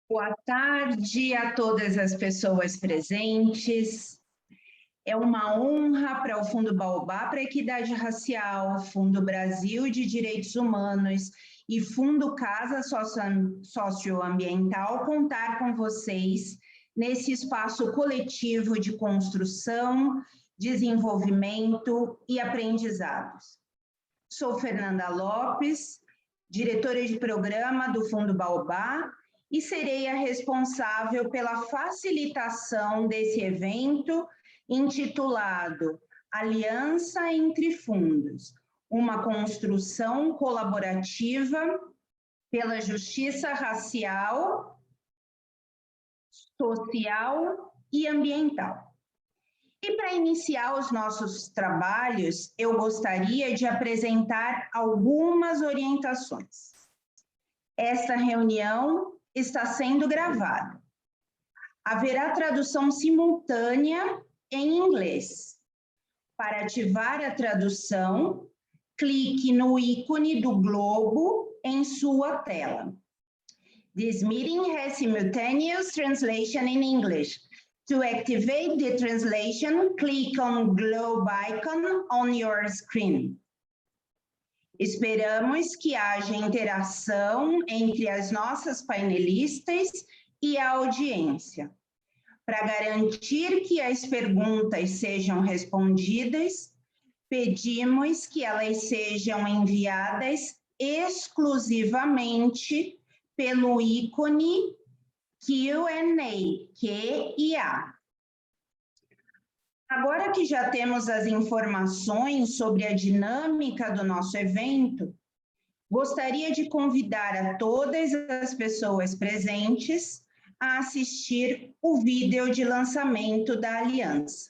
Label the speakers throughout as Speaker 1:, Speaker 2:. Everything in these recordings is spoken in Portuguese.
Speaker 1: Boa tarde a todas as pessoas presentes. É uma honra para o Fundo Baobá para a Equidade Racial, Fundo Brasil de Direitos Humanos e Fundo Casa Socioambiental contar com vocês nesse espaço coletivo de construção, desenvolvimento e aprendizados. Sou Fernanda Lopes, diretora de programa do Fundo Baobá, e serei a responsável pela facilitação desse evento intitulado Aliança entre Fundos, uma construção colaborativa pela justiça racial, social e ambiental. E para iniciar os nossos trabalhos, eu gostaria de apresentar algumas orientações. Esta reunião está sendo gravada. Haverá tradução simultânea em inglês. Para ativar a tradução, clique no ícone do globo em sua tela. This meeting has simultaneous translation in English. To activate the translation, click on globe icon on your screen. Esperamos que haja interação entre as nossas painelistas e a audiência. Para garantir que as perguntas sejam respondidas, pedimos que elas sejam enviadas exclusivamente pelo ícone Q&A, Q&A. Agora que já temos as informações sobre a dinâmica do nosso evento, gostaria de convidar a todas as pessoas presentes a assistir o vídeo de lançamento da Aliança.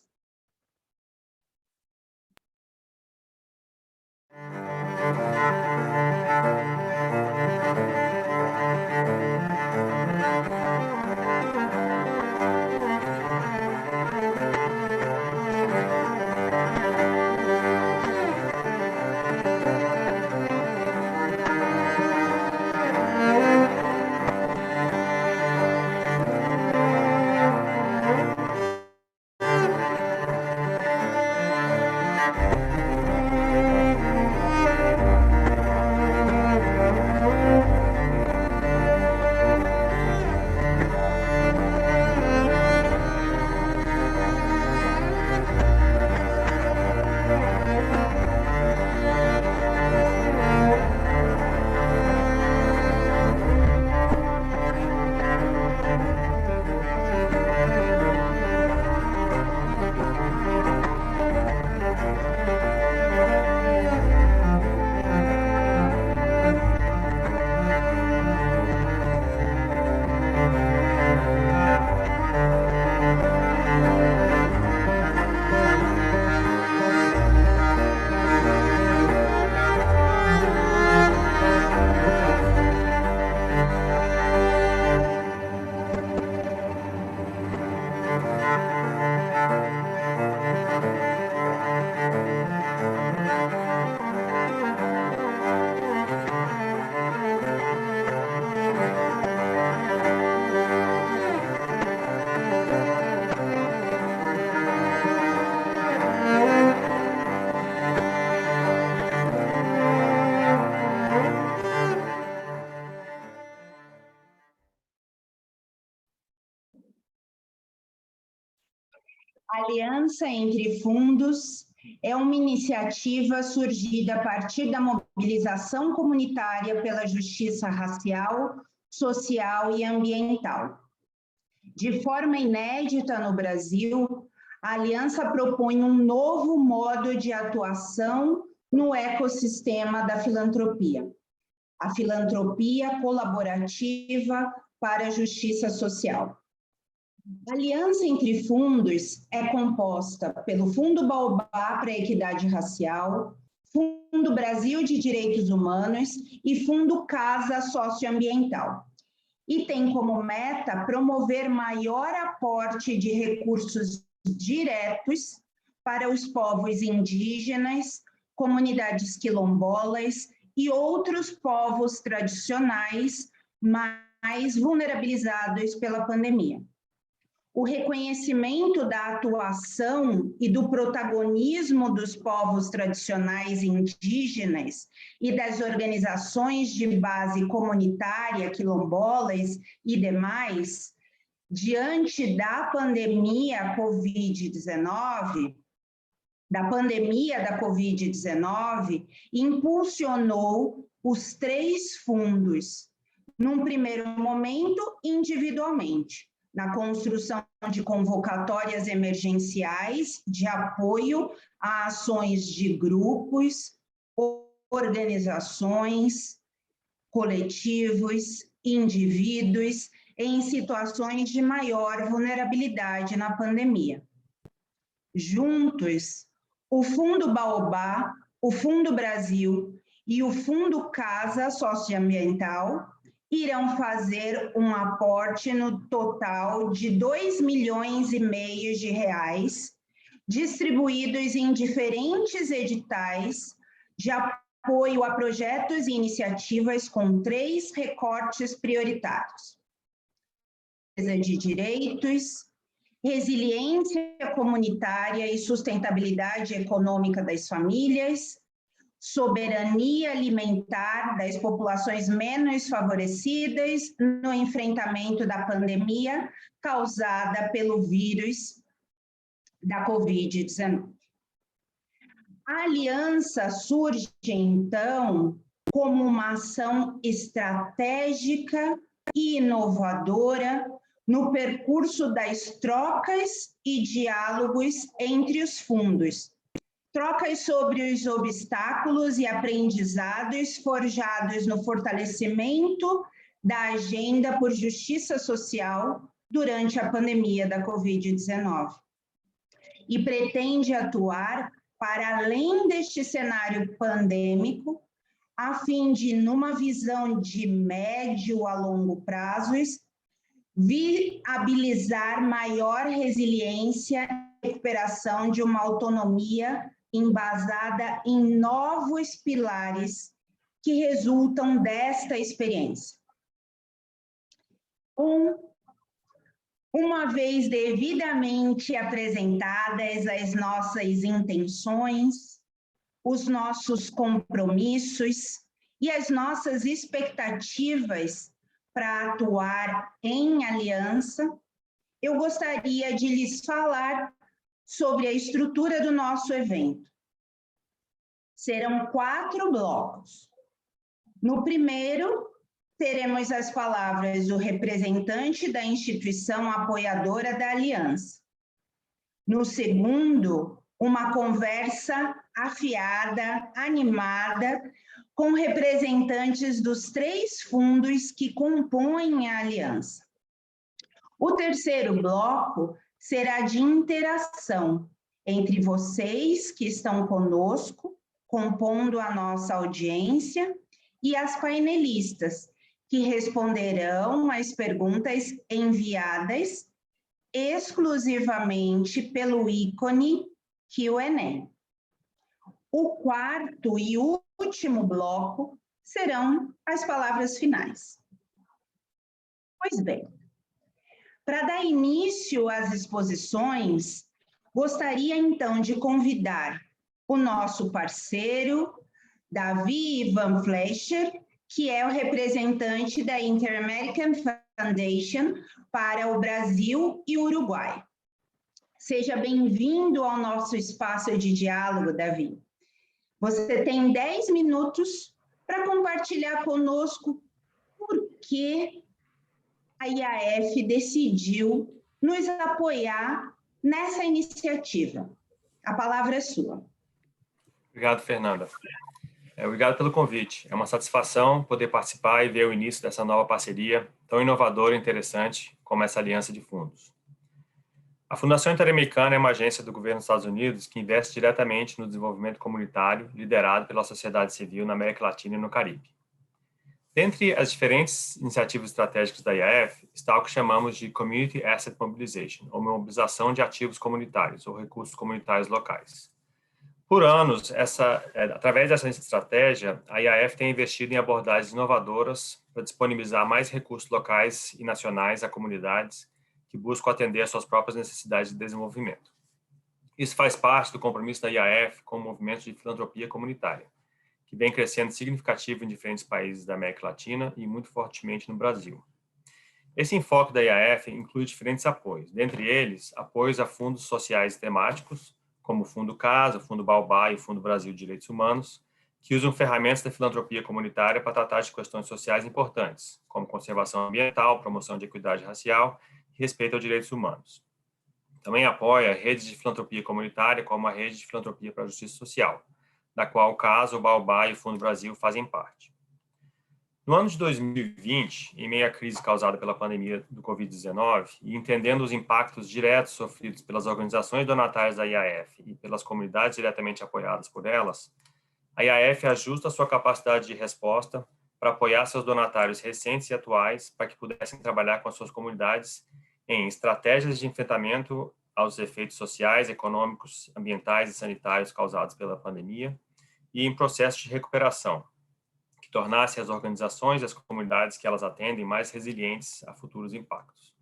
Speaker 1: Aliança entre Fundos é uma iniciativa surgida a partir da mobilização comunitária pela justiça racial, social e ambiental. De forma inédita no Brasil, a Aliança propõe um novo modo de atuação no ecossistema da filantropia. A filantropia colaborativa para a justiça social. A Aliança entre Fundos é composta pelo Fundo Baobá para a Equidade Racial, Fundo Brasil de Direitos Humanos e Fundo Casa Socioambiental. E tem como meta promover maior aporte de recursos diretos para os povos indígenas, comunidades quilombolas e outros povos tradicionais mais vulnerabilizados pela pandemia. O reconhecimento da atuação e do protagonismo dos povos tradicionais indígenas e das organizações de base comunitária, quilombolas e demais, diante da pandemia Covid-19, impulsionou os 3 fundos, num primeiro momento individualmente, na construção de convocatórias emergenciais de apoio a ações de grupos, organizações, coletivos, indivíduos em situações de maior vulnerabilidade na pandemia. Juntos, o Fundo Baobá, o Fundo Brasil e o Fundo Casa Socioambiental irão fazer um aporte no total de R$2,5 milhões de reais, distribuídos em diferentes editais de apoio a projetos e iniciativas com 3 recortes prioritários: de direitos, resiliência comunitária e sustentabilidade econômica das famílias, soberania alimentar das populações menos favorecidas no enfrentamento da pandemia causada pelo vírus da Covid-19. A aliança surge, então, como uma ação estratégica e inovadora no percurso das trocas e diálogos entre os fundos, trocas sobre os obstáculos e aprendizados forjados no fortalecimento da agenda por justiça social durante a pandemia da Covid-19. E pretende atuar para além deste cenário pandêmico, a fim de, numa visão de médio a longo prazos, viabilizar maior resiliência e recuperação de uma autonomia embasada em novos pilares que resultam desta experiência. Uma vez devidamente apresentadas as nossas intenções, os nossos compromissos e as nossas expectativas para atuar em aliança, eu gostaria de lhes falar sobre a estrutura do nosso evento. Serão 4 blocos. No primeiro, teremos as palavras do representante da instituição apoiadora da aliança. No segundo, uma conversa afiada, animada, com representantes dos 3 fundos que compõem a aliança. O terceiro bloco será de interação entre vocês que estão conosco, compondo a nossa audiência, e as painelistas, que responderão às perguntas enviadas exclusivamente pelo ícone Q&A. O quarto e último bloco serão as palavras finais. Pois bem, para dar início às exposições, gostaria então de convidar o nosso parceiro, Davi Van Fleischer, que é o representante da Inter-American Foundation para o Brasil e Uruguai. Seja bem-vindo ao nosso espaço de diálogo, Davi. Você tem 10 minutos para compartilhar conosco por que a IAF decidiu nos apoiar nessa iniciativa. A palavra é sua.
Speaker 2: Obrigado, Fernanda. Obrigado pelo convite. É uma satisfação poder participar e ver o início dessa nova parceria tão inovadora e interessante como essa aliança de fundos. A Fundação Interamericana é uma agência do governo dos Estados Unidos que investe diretamente no desenvolvimento comunitário liderado pela sociedade civil na América Latina e no Caribe. Dentre as diferentes iniciativas estratégicas da IAF, está o que chamamos de Community Asset Mobilization, ou mobilização de ativos comunitários ou recursos comunitários locais. Por anos, através dessa estratégia, a IAF tem investido em abordagens inovadoras para disponibilizar mais recursos locais e nacionais a comunidades que buscam atender às suas próprias necessidades de desenvolvimento. Isso faz parte do compromisso da IAF com o movimento de filantropia comunitária, que vem crescendo significativo em diferentes países da América Latina e muito fortemente no Brasil. Esse enfoque da IAF inclui diferentes apoios, dentre eles, apoios a fundos sociais temáticos, como o Fundo Casa, o Fundo Baobá e o Fundo Brasil de Direitos Humanos, que usam ferramentas da filantropia comunitária para tratar de questões sociais importantes, como conservação ambiental, promoção de equidade racial e respeito aos direitos humanos. Também apoia redes de filantropia comunitária, como a Rede de Filantropia para a Justiça Social, da qual o Casa, o Baobá e o Fundo Brasil fazem parte. No ano de 2020, em meio à crise causada pela pandemia do Covid-19 e entendendo os impactos diretos sofridos pelas organizações donatárias da IAF e pelas comunidades diretamente apoiadas por elas, a IAF ajusta a sua capacidade de resposta para apoiar seus donatários recentes e atuais para que pudessem trabalhar com as suas comunidades em estratégias de enfrentamento aos efeitos sociais, econômicos, ambientais e sanitários causados pela pandemia e em processo de recuperação, que tornasse as organizações e as comunidades que elas atendem mais resilientes a futuros impactos.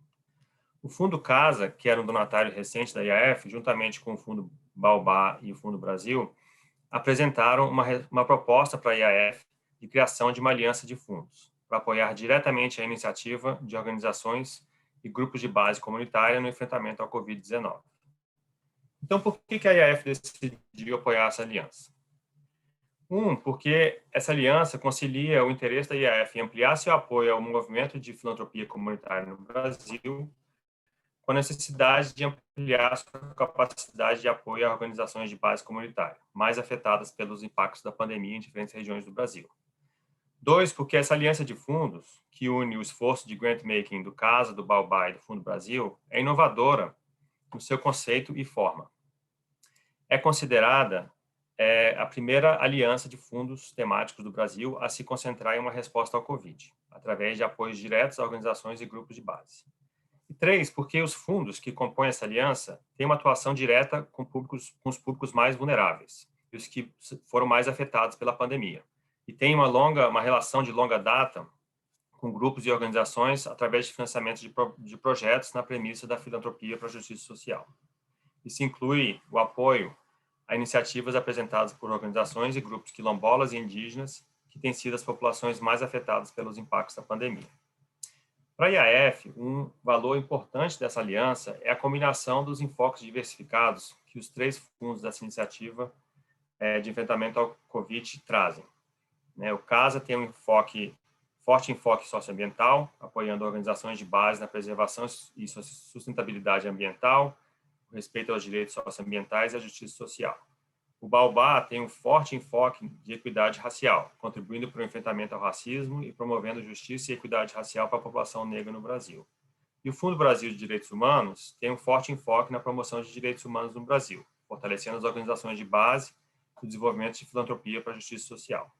Speaker 2: O Fundo Casa, que era um donatário recente da IAF, juntamente com o Fundo Baobá e o Fundo Brasil, apresentaram uma proposta para a IAF de criação de uma aliança de fundos, para apoiar diretamente a iniciativa de organizações e grupos de base comunitária no enfrentamento ao Covid-19. Então, por que a IAF decidiu apoiar essa aliança? Porque essa aliança concilia o interesse da IAF em ampliar seu apoio ao movimento de filantropia comunitária no Brasil com a necessidade de ampliar sua capacidade de apoio a organizações de base comunitária, mais afetadas pelos impactos da pandemia em diferentes regiões do Brasil. 2, porque essa aliança de fundos, que une o esforço de grant-making do Casa, do Baobá e do Fundo Brasil, é inovadora no seu conceito e forma. É considerada a primeira aliança de fundos temáticos do Brasil a se concentrar em uma resposta ao Covid, através de apoios diretos a organizações e grupos de base. E 3, porque os fundos que compõem essa aliança têm uma atuação direta com os públicos mais vulneráveis, e os que foram mais afetados pela pandemia, e têm uma relação de longa data com grupos e organizações através de financiamento de projetos na premissa da filantropia para a justiça social. Isso inclui o apoio a iniciativas apresentadas por organizações e grupos quilombolas e indígenas que têm sido as populações mais afetadas pelos impactos da pandemia. Para a IAF, um valor importante dessa aliança é a combinação dos enfoques diversificados que os 3 fundos dessa iniciativa de enfrentamento ao Covid trazem. O CASA tem um forte enfoque socioambiental, apoiando organizações de base na preservação e sustentabilidade ambiental, o respeito aos direitos socioambientais e à justiça social. O Baobá tem um forte enfoque de equidade racial, contribuindo para o enfrentamento ao racismo e promovendo justiça e equidade racial para a população negra no Brasil. E o Fundo Brasil de Direitos Humanos tem um forte enfoque na promoção de direitos humanos no Brasil, fortalecendo as organizações de base do desenvolvimento de filantropia para a justiça social.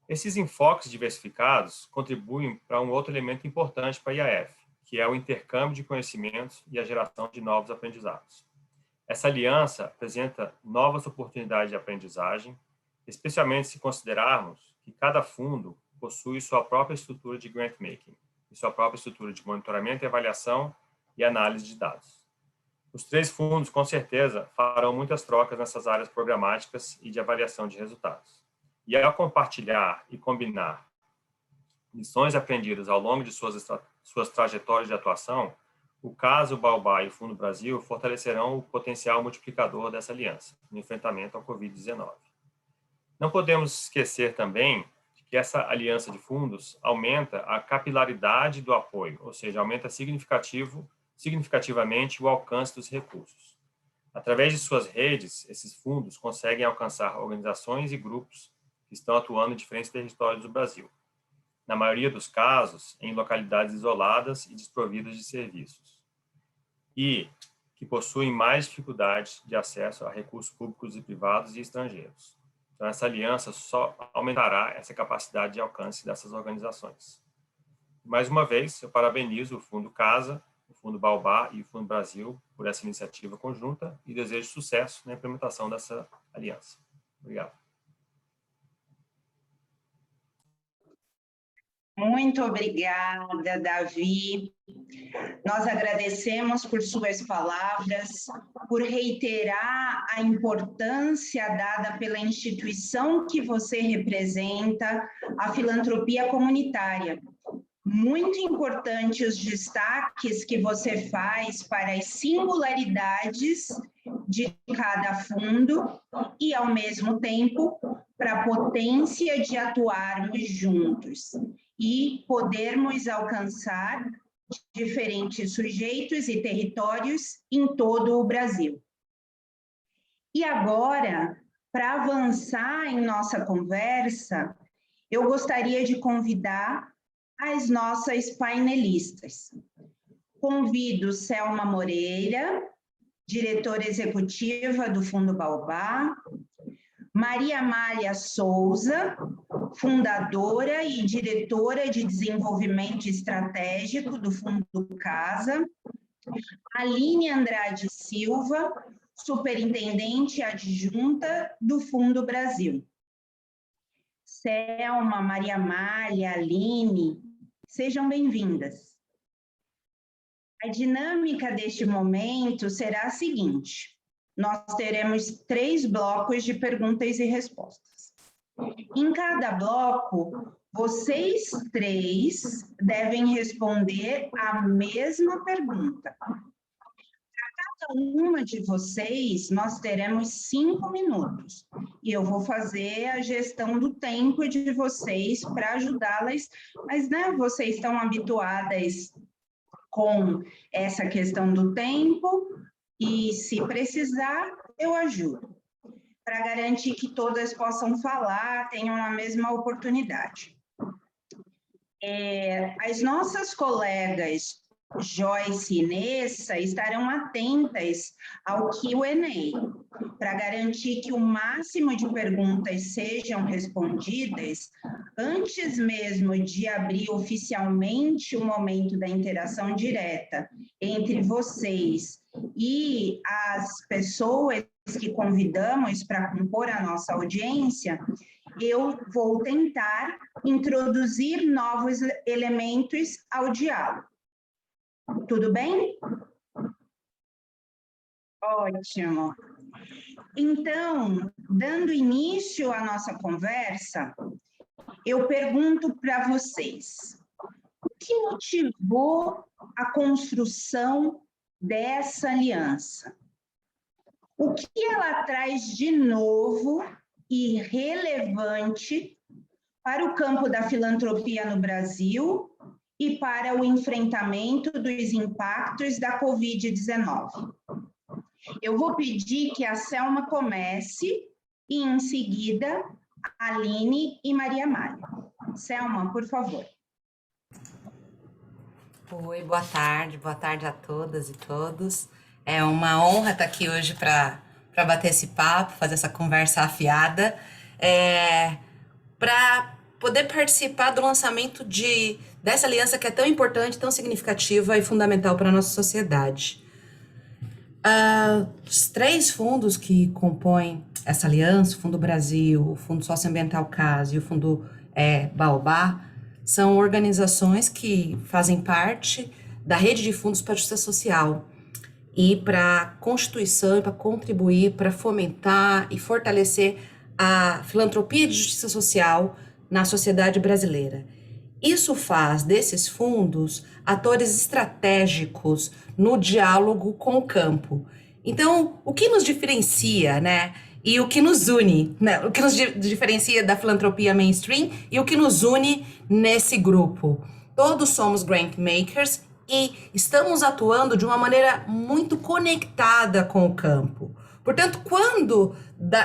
Speaker 2: Esses enfoques diversificados contribuem para um outro elemento importante para a IAF, que é o intercâmbio de conhecimentos e a geração de novos aprendizados. Essa aliança apresenta novas oportunidades de aprendizagem, especialmente se considerarmos que cada fundo possui sua própria estrutura de grant-making e sua própria estrutura de monitoramento e avaliação e análise de dados. Os 3 fundos, com certeza, farão muitas trocas nessas áreas programáticas e de avaliação de resultados. E ao compartilhar e combinar lições aprendidas ao longo de suas trajetórias de atuação, o Casa, o Baobá e o Fundo Brasil fortalecerão o potencial multiplicador dessa aliança no enfrentamento ao Covid-19. Não podemos esquecer também que essa aliança de fundos aumenta a capilaridade do apoio, ou seja, aumenta significativamente o alcance dos recursos. Através de suas redes, esses fundos conseguem alcançar organizações e grupos que estão atuando em diferentes territórios do Brasil, na maioria dos casos, em localidades isoladas e desprovidas de serviços, e que possuem mais dificuldade de acesso a recursos públicos e privados e estrangeiros. Então, essa aliança só aumentará essa capacidade de alcance dessas organizações. Mais uma vez, eu parabenizo o Fundo Casa, o Fundo Baobá e o Fundo Brasil por essa iniciativa conjunta e desejo sucesso na implementação dessa aliança. Obrigado.
Speaker 1: Muito obrigada, Davi. Nós agradecemos por suas palavras, por reiterar a importância dada pela instituição que você representa, a filantropia comunitária. Muito importante os destaques que você faz para as singularidades de cada fundo e, ao mesmo tempo, para a potência de atuarmos juntos e podermos alcançar diferentes sujeitos e territórios em todo o Brasil. E agora, para avançar em nossa conversa, eu gostaria de convidar as nossas painelistas. Convido Selma Moreira, diretora executiva do Fundo Baobá, Maria Amália Souza, fundadora e diretora de desenvolvimento estratégico do Fundo Casa, Aline Andrade Silva, superintendente adjunta do Fundo Brasil. Selma, Maria Amália, Aline, sejam bem-vindas. A dinâmica deste momento será a seguinte: nós teremos 3 blocos de perguntas e respostas. Em cada bloco, vocês 3 devem responder a mesma pergunta. Para cada uma de vocês, nós teremos 5 minutos. E eu vou fazer a gestão do tempo de vocês para ajudá-las. Mas, né, vocês estão habituadas com essa questão do tempo e, se precisar, eu ajudo, para garantir que todas possam falar, tenham a mesma oportunidade. As nossas colegas Joyce e Nessa estarão atentas ao Q&A, para garantir que o máximo de perguntas sejam respondidas antes mesmo de abrir oficialmente o momento da interação direta entre vocês e as pessoas que convidamos para compor a nossa audiência. Eu vou tentar introduzir novos elementos ao diálogo. Tudo bem? Ótimo. Então, dando início à nossa conversa, eu pergunto para vocês: o que motivou a construção dessa aliança? O que ela traz de novo e relevante para o campo da filantropia no Brasil e para o enfrentamento dos impactos da Covid-19? Eu vou pedir que a Selma comece e, em seguida, a Aline e Maria Amália. Selma, por favor.
Speaker 3: Oi, boa tarde a todas e todos. É uma honra estar aqui hoje para bater esse papo, fazer essa conversa afiada, para poder participar do lançamento dessa aliança que é tão importante, tão significativa e fundamental para a nossa sociedade. Os 3 fundos que compõem essa aliança, o Fundo Brasil, o Fundo Socioambiental CAS e o Fundo Baobá, são organizações que fazem parte da rede de fundos para a justiça social e para a constituição e para contribuir, para fomentar e fortalecer a filantropia de justiça social na sociedade brasileira. Isso faz desses fundos atores estratégicos no diálogo com o campo. Então, o que nos diferencia, né? E o que nos une, né? O que nos diferencia da filantropia mainstream e o que nos une nesse grupo. Todos somos grant makers e estamos atuando de uma maneira muito conectada com o campo. Portanto, quando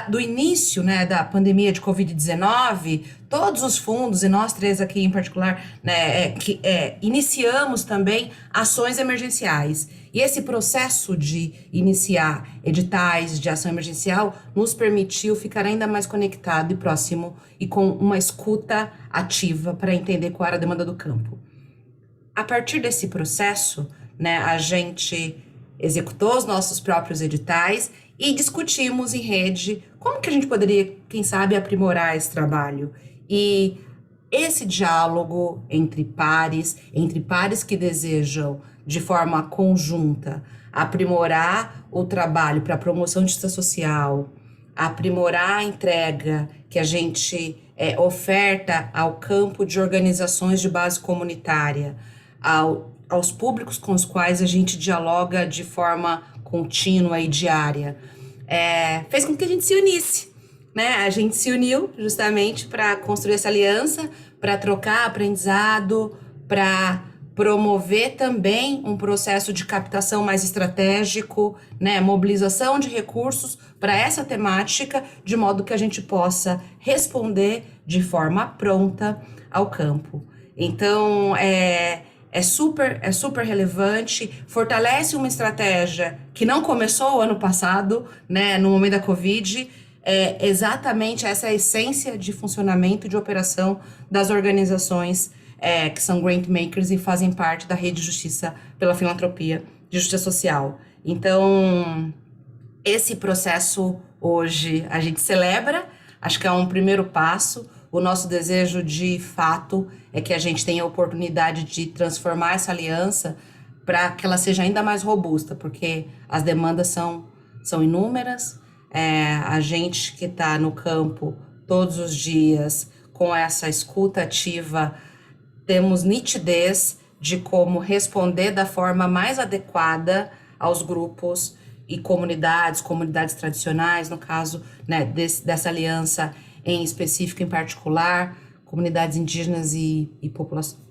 Speaker 3: do início, né, da pandemia de Covid-19, todos os fundos, e nós 3 aqui em particular, né, iniciamos também ações emergenciais. E esse processo de iniciar editais de ação emergencial nos permitiu ficar ainda mais conectado e próximo e com uma escuta ativa para entender qual era a demanda do campo. A partir desse processo, né, a gente executou os nossos próprios editais e discutimos em rede como que a gente poderia, quem sabe, aprimorar esse trabalho. E esse diálogo entre pares que desejam, de forma conjunta, aprimorar o trabalho para a promoção de justiça social, aprimorar a entrega que a gente oferta ao campo de organizações de base comunitária, aos públicos com os quais a gente dialoga de forma contínua e diária, fez com que a gente se unisse, né? A gente se uniu justamente para construir essa aliança, para trocar aprendizado, para promover também um processo de captação mais estratégico, né? Mobilização de recursos para essa temática, de modo que a gente possa responder de forma pronta ao campo. Então, é super relevante, fortalece uma estratégia que não começou o ano passado, né, no momento da Covid, exatamente essa essência de funcionamento e de operação das organizações que são grant makers e fazem parte da rede de justiça pela filantropia de justiça social. Então, esse processo hoje a gente celebra, acho que é um primeiro passo. O nosso desejo de fato é que a gente tenha a oportunidade de transformar essa aliança para que ela seja ainda mais robusta, porque as demandas são inúmeras. A gente que está no campo todos os dias com essa escuta ativa, temos nitidez de como responder da forma mais adequada aos grupos e comunidades tradicionais, no caso, né, dessa aliança em específico, em particular, comunidades indígenas e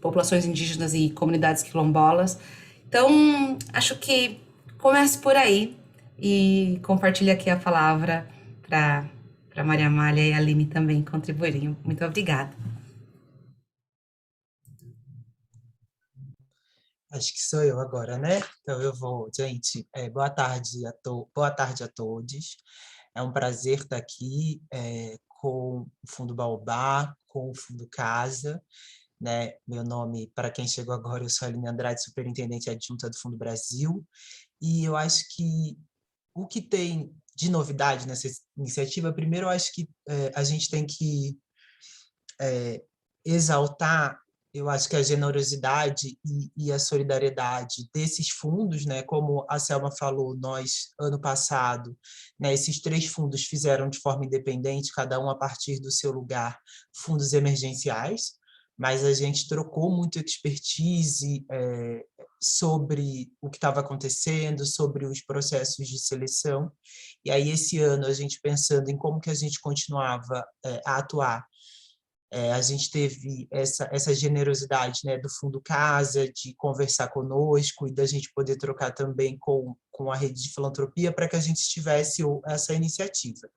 Speaker 3: populações indígenas e comunidades quilombolas. Então, acho que comece por aí e compartilhe aqui a palavra para Maria Amália e a Aline também contribuírem. Muito obrigada.
Speaker 4: Acho que sou eu agora, né? Então eu vou, gente, boa tarde a todos. É um prazer estar aqui com o Fundo Baobá, com o Fundo Casa, né? Meu nome, para quem chegou agora, eu sou Aline Andrade, superintendente adjunta do Fundo Brasil, e eu acho que o que tem de novidade nessa iniciativa, primeiro eu acho que a gente tem que exaltar, eu acho que a generosidade e a solidariedade desses fundos, né? Como a Selma falou, nós, ano passado, né, esses 3 fundos fizeram de forma independente, cada um a partir do seu lugar, fundos emergenciais, mas a gente trocou muito expertise sobre o que estava acontecendo, sobre os processos de seleção, e aí esse ano a gente pensando em como que a gente continuava a atuar, a gente teve essa generosidade, né, do Fundo Casa, de conversar conosco e da gente poder trocar também com a rede de filantropia para que a gente tivesse essa iniciativa.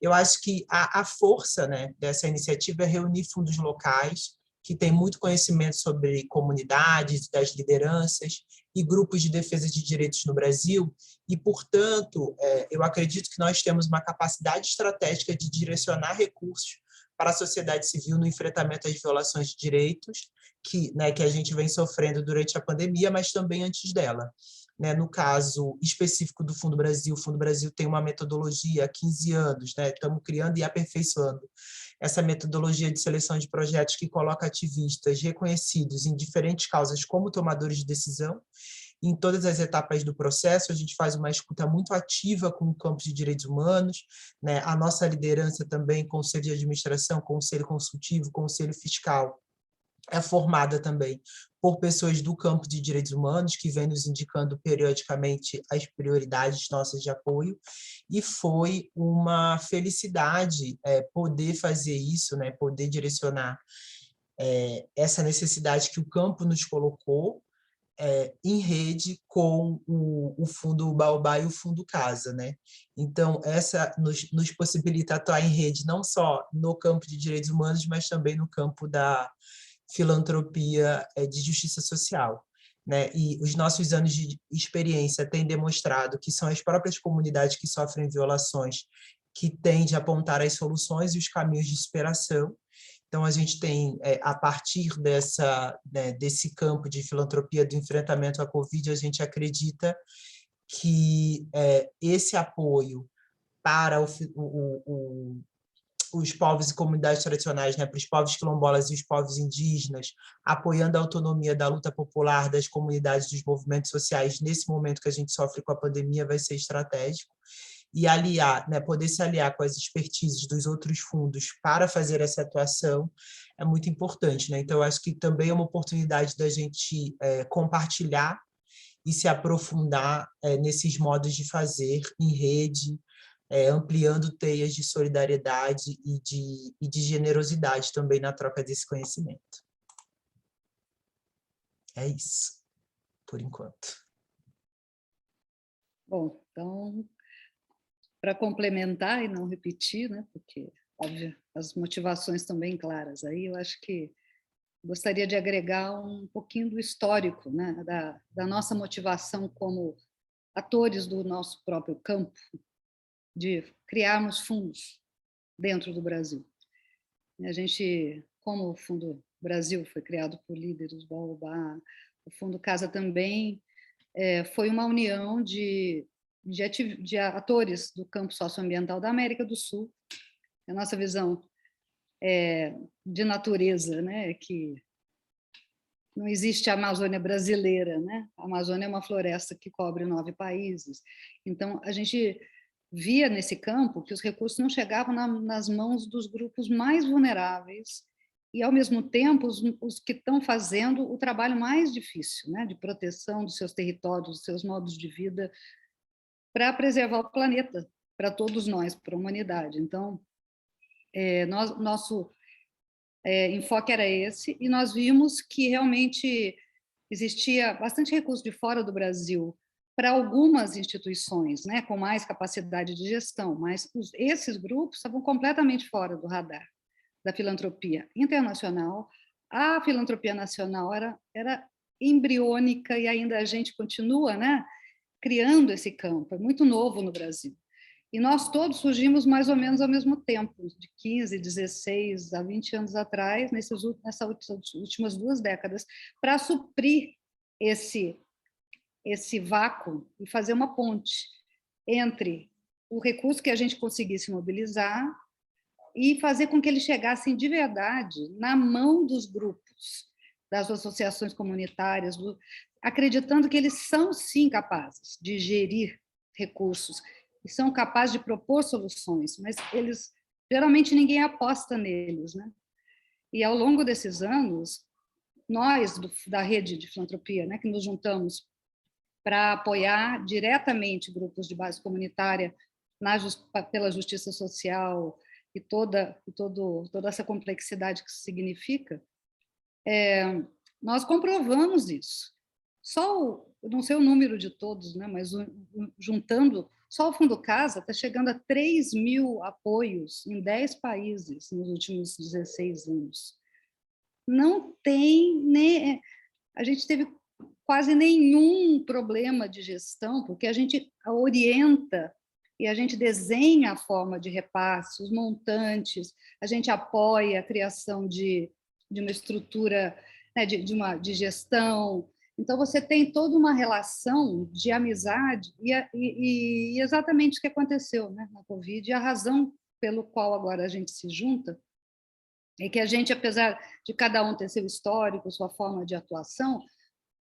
Speaker 4: Eu acho que a força, né, dessa iniciativa é reunir fundos locais que têm muito conhecimento sobre comunidades, das lideranças e grupos de defesa de direitos no Brasil e, portanto, eu acredito que nós temos uma capacidade estratégica de direcionar recursos para a sociedade civil no enfrentamento às violações de direitos que a gente vem sofrendo durante a pandemia, mas também antes dela. Né? No caso específico do Fundo Brasil, o Fundo Brasil tem uma metodologia há 15 anos, né? Estamos criando e aperfeiçoando essa metodologia de seleção de projetos que coloca ativistas reconhecidos em diferentes causas como tomadores de decisão. Em todas as etapas do processo, a gente faz uma escuta muito ativa com o campo de direitos humanos, né? A nossa liderança também, conselho de administração, conselho consultivo, conselho fiscal, é formada também por pessoas do campo de direitos humanos, que vêm nos indicando periodicamente as prioridades nossas de apoio, e foi uma felicidade poder fazer isso, né? Poder direcionar essa necessidade que o campo nos colocou, em rede com o Fundo Baobá e o Fundo Casa, né? Então, essa nos possibilita atuar em rede não só no campo de direitos humanos, mas também no campo da filantropia de justiça social, né? E os nossos anos de experiência têm demonstrado que são as próprias comunidades que sofrem violações que têm de apontar as soluções e os caminhos de superação. Então, a gente tem, a partir desse campo de filantropia do enfrentamento à Covid, a gente acredita que esse apoio para os povos e comunidades tradicionais, né, para os povos quilombolas e os povos indígenas, apoiando a autonomia da luta popular das comunidades, dos movimentos sociais, nesse momento que a gente sofre com a pandemia, vai ser estratégico. E aliar, né, poder se aliar com as expertises dos outros fundos para fazer essa atuação é muito importante, né? Então, eu acho que também é uma oportunidade da gente compartilhar e se aprofundar nesses modos de fazer em rede, ampliando teias de solidariedade e de generosidade também na troca desse conhecimento. É isso, por enquanto.
Speaker 5: Bom, então, para complementar e não repetir, né, porque, óbvio, as motivações estão bem claras aí, eu acho que gostaria de agregar um pouquinho do histórico, né, da nossa motivação como atores do nosso próprio campo, de criarmos fundos dentro do Brasil. A gente, como o Fundo Brasil foi criado por líderes do Baobá, o Fundo Casa também foi uma união de atores do campo socioambiental da América do Sul. A nossa visão de natureza, né, que não existe a Amazônia brasileira, né? A Amazônia é uma floresta que cobre 9 países. Então, a gente via nesse campo que os recursos não chegavam nas mãos dos grupos mais vulneráveis e, ao mesmo tempo, os que estão fazendo o trabalho mais difícil, né? De proteção dos seus territórios, dos seus modos de vida, para preservar o planeta, para todos nós, para a humanidade. Então, nosso enfoque era esse, e nós vimos que realmente existia bastante recurso de fora do Brasil para algumas instituições, né, com mais capacidade de gestão, mas esses grupos estavam completamente fora do radar da filantropia internacional. A filantropia nacional era embriônica e ainda a gente continua, né, criando esse campo, é muito novo no Brasil. E nós todos surgimos mais ou menos ao mesmo tempo, de 15, 16 a 20 anos atrás, nessas últimas 2 décadas, para suprir esse vácuo e fazer uma ponte entre o recurso que a gente conseguisse mobilizar e fazer com que eles chegassem de verdade na mão dos grupos, das associações comunitárias, acreditando que eles são, sim, capazes de gerir recursos, e são capazes de propor soluções, mas eles, geralmente, ninguém aposta neles, né? E, ao longo desses anos, nós, da rede de filantropia, né, que nos juntamos para apoiar diretamente grupos de base comunitária pela justiça social e toda essa complexidade que isso significa, nós comprovamos isso. Eu não sei o número de todos, né, mas juntando, só o Fundo Casa está chegando a 3.000 apoios em 10 países nos últimos 16 anos. Não tem, a gente teve quase nenhum problema de gestão, porque a gente orienta e a gente desenha a forma de repasse, os montantes, a gente apoia a criação de uma estrutura, né, de gestão. Então, você tem toda uma relação de amizade e exatamente o que aconteceu, né, na Covid, e a razão pelo qual agora a gente se junta é que a gente, apesar de cada um ter seu histórico, sua forma de atuação,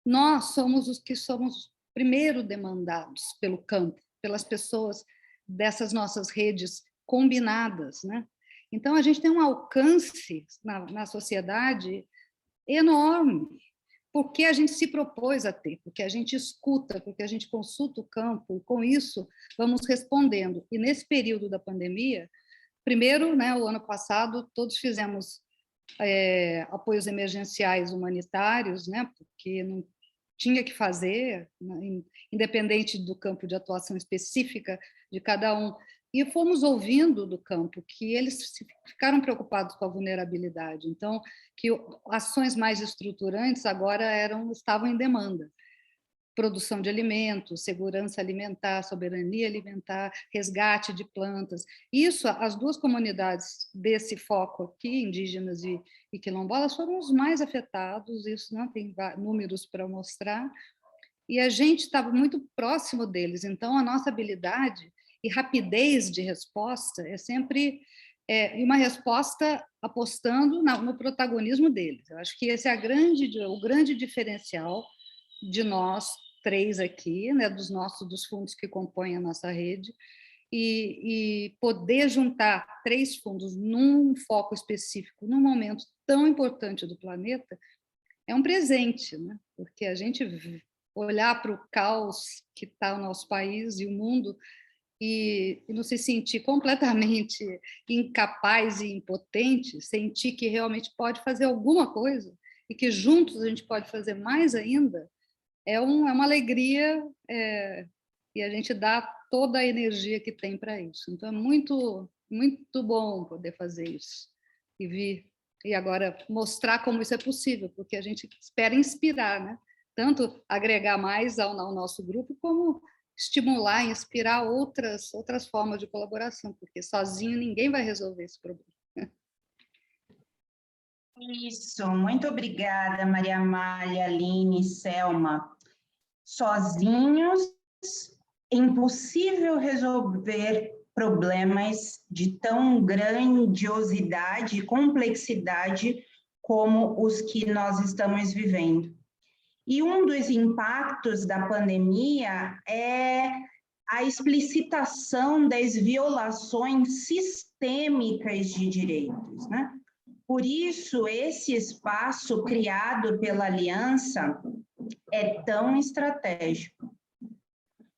Speaker 5: nós somos os que somos primeiro demandados pelo campo, pelas pessoas dessas nossas redes combinadas, né? Então, a gente tem um alcance na sociedade enorme, porque a gente se propôs a ter, porque a gente escuta, porque a gente consulta o campo, e com isso vamos respondendo. E nesse período da pandemia, primeiro, né, o ano passado, todos fizemos apoios emergenciais humanitários, né, porque não tinha que fazer, né, independente do campo de atuação específica de cada um. E fomos ouvindo do campo que eles ficaram preocupados com a vulnerabilidade, então que ações mais estruturantes agora estavam em demanda. Produção de alimentos, segurança alimentar, soberania alimentar, resgate de plantas. Isso, as 2 comunidades desse foco aqui, indígenas e quilombolas, foram os mais afetados, isso não tem números para mostrar, e a gente estava muito próximo deles, então a nossa habilidade e rapidez de resposta é sempre uma resposta apostando no protagonismo deles. Eu acho que esse é o grande diferencial de nós três aqui, né, dos fundos que compõem a nossa rede, e poder juntar 3 fundos num foco específico, num momento tão importante do planeta, é um presente, né? Porque a gente olhar para o caos que está o nosso país e o mundo e não se sentir completamente incapaz e impotente, sentir que realmente pode fazer alguma coisa e que juntos a gente pode fazer mais ainda, é uma alegria, e a gente dá toda a energia que tem para isso. Então, é muito, muito bom poder fazer isso e vir e agora mostrar como isso é possível, porque a gente espera inspirar, né? Tanto agregar mais ao nosso grupo, como estimular, inspirar outras formas de colaboração, porque sozinho ninguém vai resolver esse problema.
Speaker 1: Isso, muito obrigada, Maria Amália, Aline, Selma. Sozinhos, é impossível resolver problemas de tão grandiosidade e complexidade como os que nós estamos vivendo. E um dos impactos da pandemia é a explicitação das violações sistêmicas de direitos, né? Por isso, esse espaço criado pela Aliança é tão estratégico.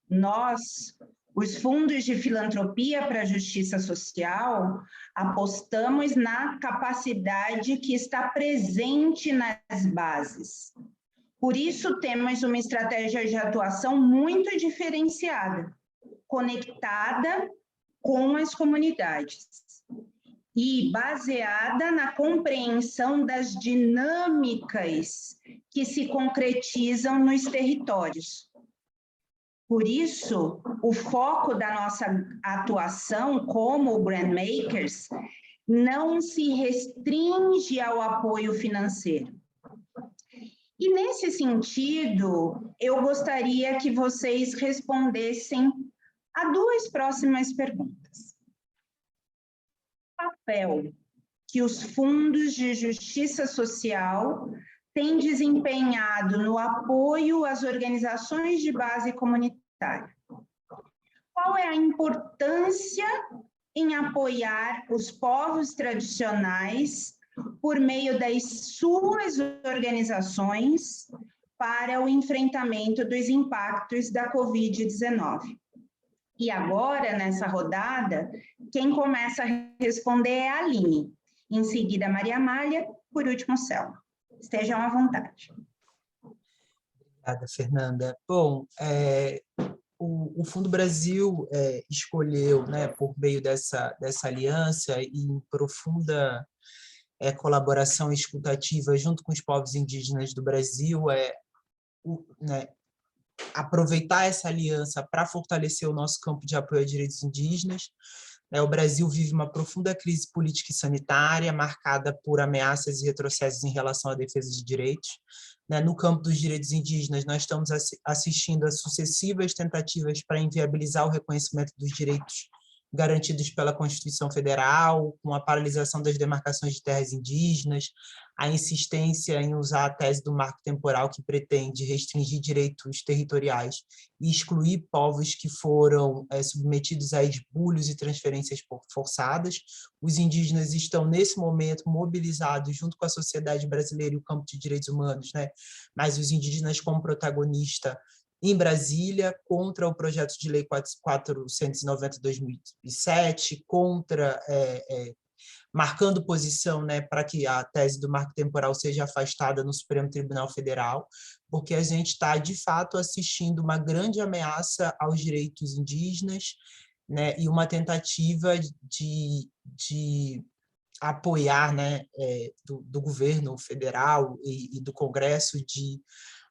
Speaker 1: Nós, os fundos de filantropia para a justiça social, apostamos na capacidade que está presente nas bases. Por isso, temos uma estratégia de atuação muito diferenciada, conectada com as comunidades e baseada na compreensão das dinâmicas que se concretizam nos territórios. Por isso, o foco da nossa atuação como Brand Makers não se restringe ao apoio financeiro. E, nesse sentido, eu gostaria que vocês respondessem a 2 próximas perguntas. O papel que os fundos de justiça social têm desempenhado no apoio às organizações de base comunitária? Qual é a importância em apoiar os povos tradicionais por meio das suas organizações para o enfrentamento dos impactos da Covid-19? E agora, nessa rodada, quem começa a responder é a Aline, em seguida a Maria Amália, por último, Selma. Estejam à vontade.
Speaker 4: Obrigada, Fernanda. Bom, o Fundo Brasil escolheu, né, por meio dessa aliança e em profunda colaboração escutativa junto com os povos indígenas do Brasil, né, aproveitar essa aliança para fortalecer o nosso campo de apoio a direitos indígenas. O Brasil vive uma profunda crise política e sanitária, marcada por ameaças e retrocessos em relação à defesa de direitos. No campo dos direitos indígenas, nós estamos assistindo a sucessivas tentativas para inviabilizar o reconhecimento dos direitos garantidos pela Constituição Federal, com a paralisação das demarcações de terras indígenas, a insistência em usar a tese do marco temporal que pretende restringir direitos territoriais e excluir povos que foram submetidos a esbulhos e transferências forçadas. Os indígenas estão, nesse momento, mobilizados junto com a sociedade brasileira e o campo de direitos humanos, né? Mas os indígenas como protagonista em Brasília, contra o projeto de lei 490/2007, contra, marcando posição, né, para que a tese do marco temporal seja afastada no Supremo Tribunal Federal, porque a gente está, de fato, assistindo uma grande ameaça aos direitos indígenas, né, e uma tentativa de apoiar, né, do governo federal e do Congresso de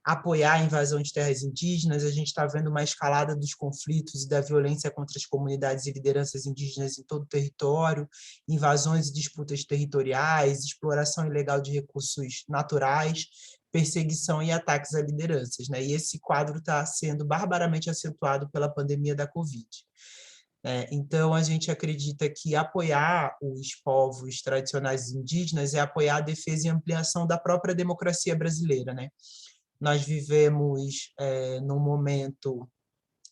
Speaker 4: apoiar a invasão de terras indígenas. A gente está vendo uma escalada dos conflitos e da violência contra as comunidades e lideranças indígenas em todo o território, invasões e disputas territoriais, exploração ilegal de recursos naturais. perseguição e ataques a lideranças, né? E esse quadro está sendo barbaramente acentuado pela pandemia da Covid. Então, a gente acredita que apoiar os povos tradicionais indígenas é apoiar a defesa e ampliação da própria democracia brasileira, né? Nós vivemos num momento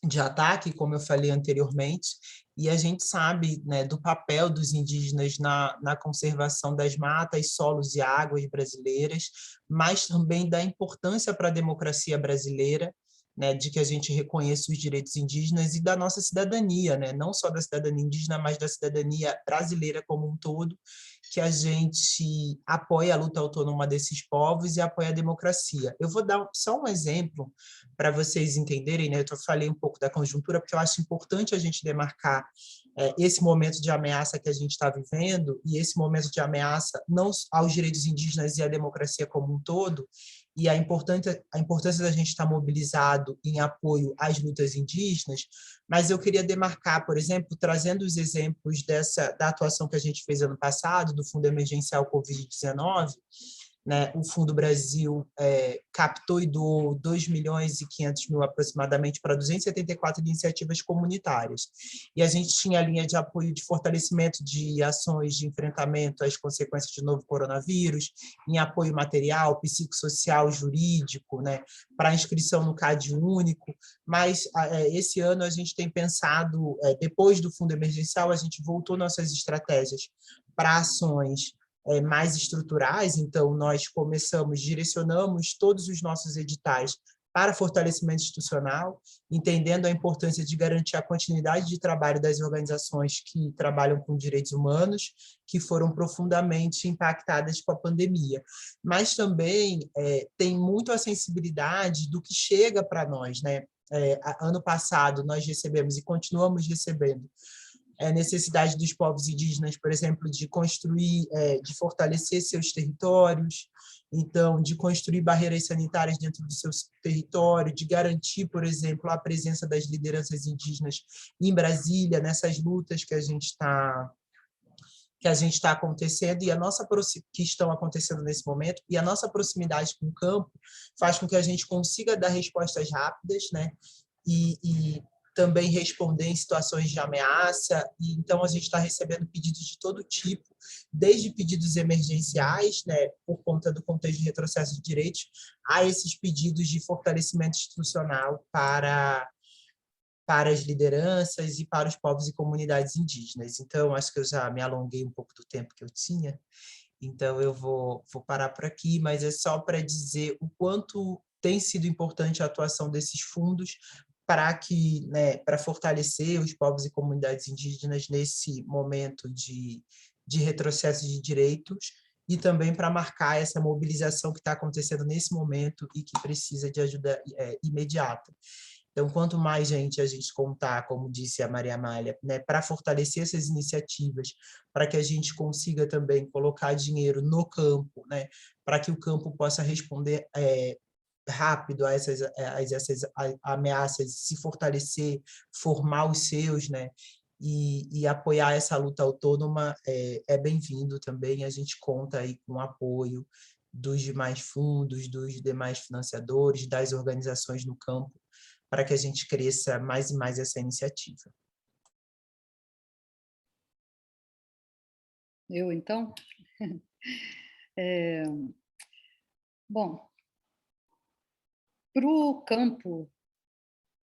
Speaker 4: de ataque, como eu falei anteriormente, e a gente sabe, né, do papel dos indígenas na conservação das matas, solos e águas brasileiras, mas também da importância para a democracia brasileira, né, de que a gente reconheça os direitos indígenas e da nossa cidadania, né, não só da cidadania indígena, mas da cidadania brasileira como um todo, que a gente apoia a luta autônoma desses povos e apoia a democracia. Eu vou dar só um exemplo para vocês entenderem, né? Eu falei um pouco da conjuntura, porque eu acho importante a gente demarcar esse momento de ameaça que a gente está vivendo, e esse momento de ameaça não aos direitos indígenas e à democracia como um todo, e a importância da gente estar mobilizado em apoio às lutas indígenas, mas eu queria demarcar, por exemplo, trazendo os exemplos da atuação que a gente fez ano passado, do Fundo Emergencial Covid-19, né? O Fundo Brasil captou e doou 2.500.000 aproximadamente para 274 iniciativas comunitárias. E a gente tinha a linha de apoio de fortalecimento de ações de enfrentamento às consequências do novo coronavírus, em apoio material, psicossocial, jurídico, né? Para inscrição no CAD único. Mas esse ano a gente tem pensado, depois do Fundo Emergencial, a gente voltou nossas estratégias para ações mais estruturais, então nós direcionamos todos os nossos editais para fortalecimento institucional, entendendo a importância de garantir a continuidade de trabalho das organizações que trabalham com direitos humanos, que foram profundamente impactadas com a pandemia. Mas também tem muito a sensibilidade do que chega para nós, né? Ano passado nós recebemos e continuamos recebendo a necessidade dos povos indígenas, por exemplo, de construir, de fortalecer seus territórios, então, de construir barreiras sanitárias dentro do seu território, de garantir, por exemplo, a presença das lideranças indígenas em Brasília, nessas lutas que a gente está acontecendo e que estão acontecendo nesse momento, e a nossa proximidade com o campo faz com que a gente consiga dar respostas rápidas, né? E também responder em situações de ameaça, e então a gente está recebendo pedidos de todo tipo, desde pedidos emergenciais, né, por conta do contexto de retrocesso de direitos, a esses pedidos de fortalecimento institucional para as lideranças e para os povos e comunidades indígenas. Então, acho que eu já me alonguei um pouco do tempo que eu tinha, então eu vou parar por aqui, mas é só para dizer o quanto tem sido importante a atuação desses fundos para fortalecer os povos e comunidades indígenas nesse momento de retrocesso de direitos e também para marcar essa mobilização que está acontecendo nesse momento e que precisa de ajuda imediata. Então, quanto mais gente a gente contar, como disse a Maria Amália, né, para fortalecer essas iniciativas, para que a gente consiga também colocar dinheiro no campo, né, para que o campo possa responder rápido a essas ameaças, se fortalecer, formar os seus, né, e apoiar essa luta autônoma é bem-vindo também. A gente conta aí com o apoio dos demais fundos, dos demais financiadores, das organizações no campo, para que a gente cresça mais e mais essa iniciativa.
Speaker 5: Eu, então? Bom, para o campo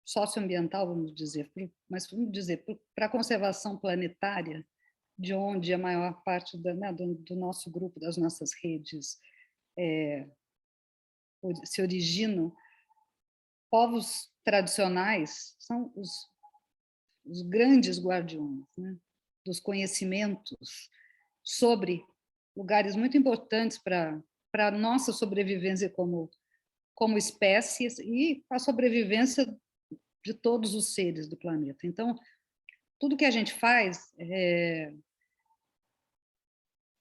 Speaker 5: socioambiental, vamos dizer, mas vamos dizer, para a conservação planetária, de onde a maior parte do nosso grupo, das nossas redes, se originam, povos tradicionais são os grandes guardiões, né, dos conhecimentos sobre lugares muito importantes para a nossa sobrevivência como espécies e a sobrevivência de todos os seres do planeta. Então, tudo que a gente faz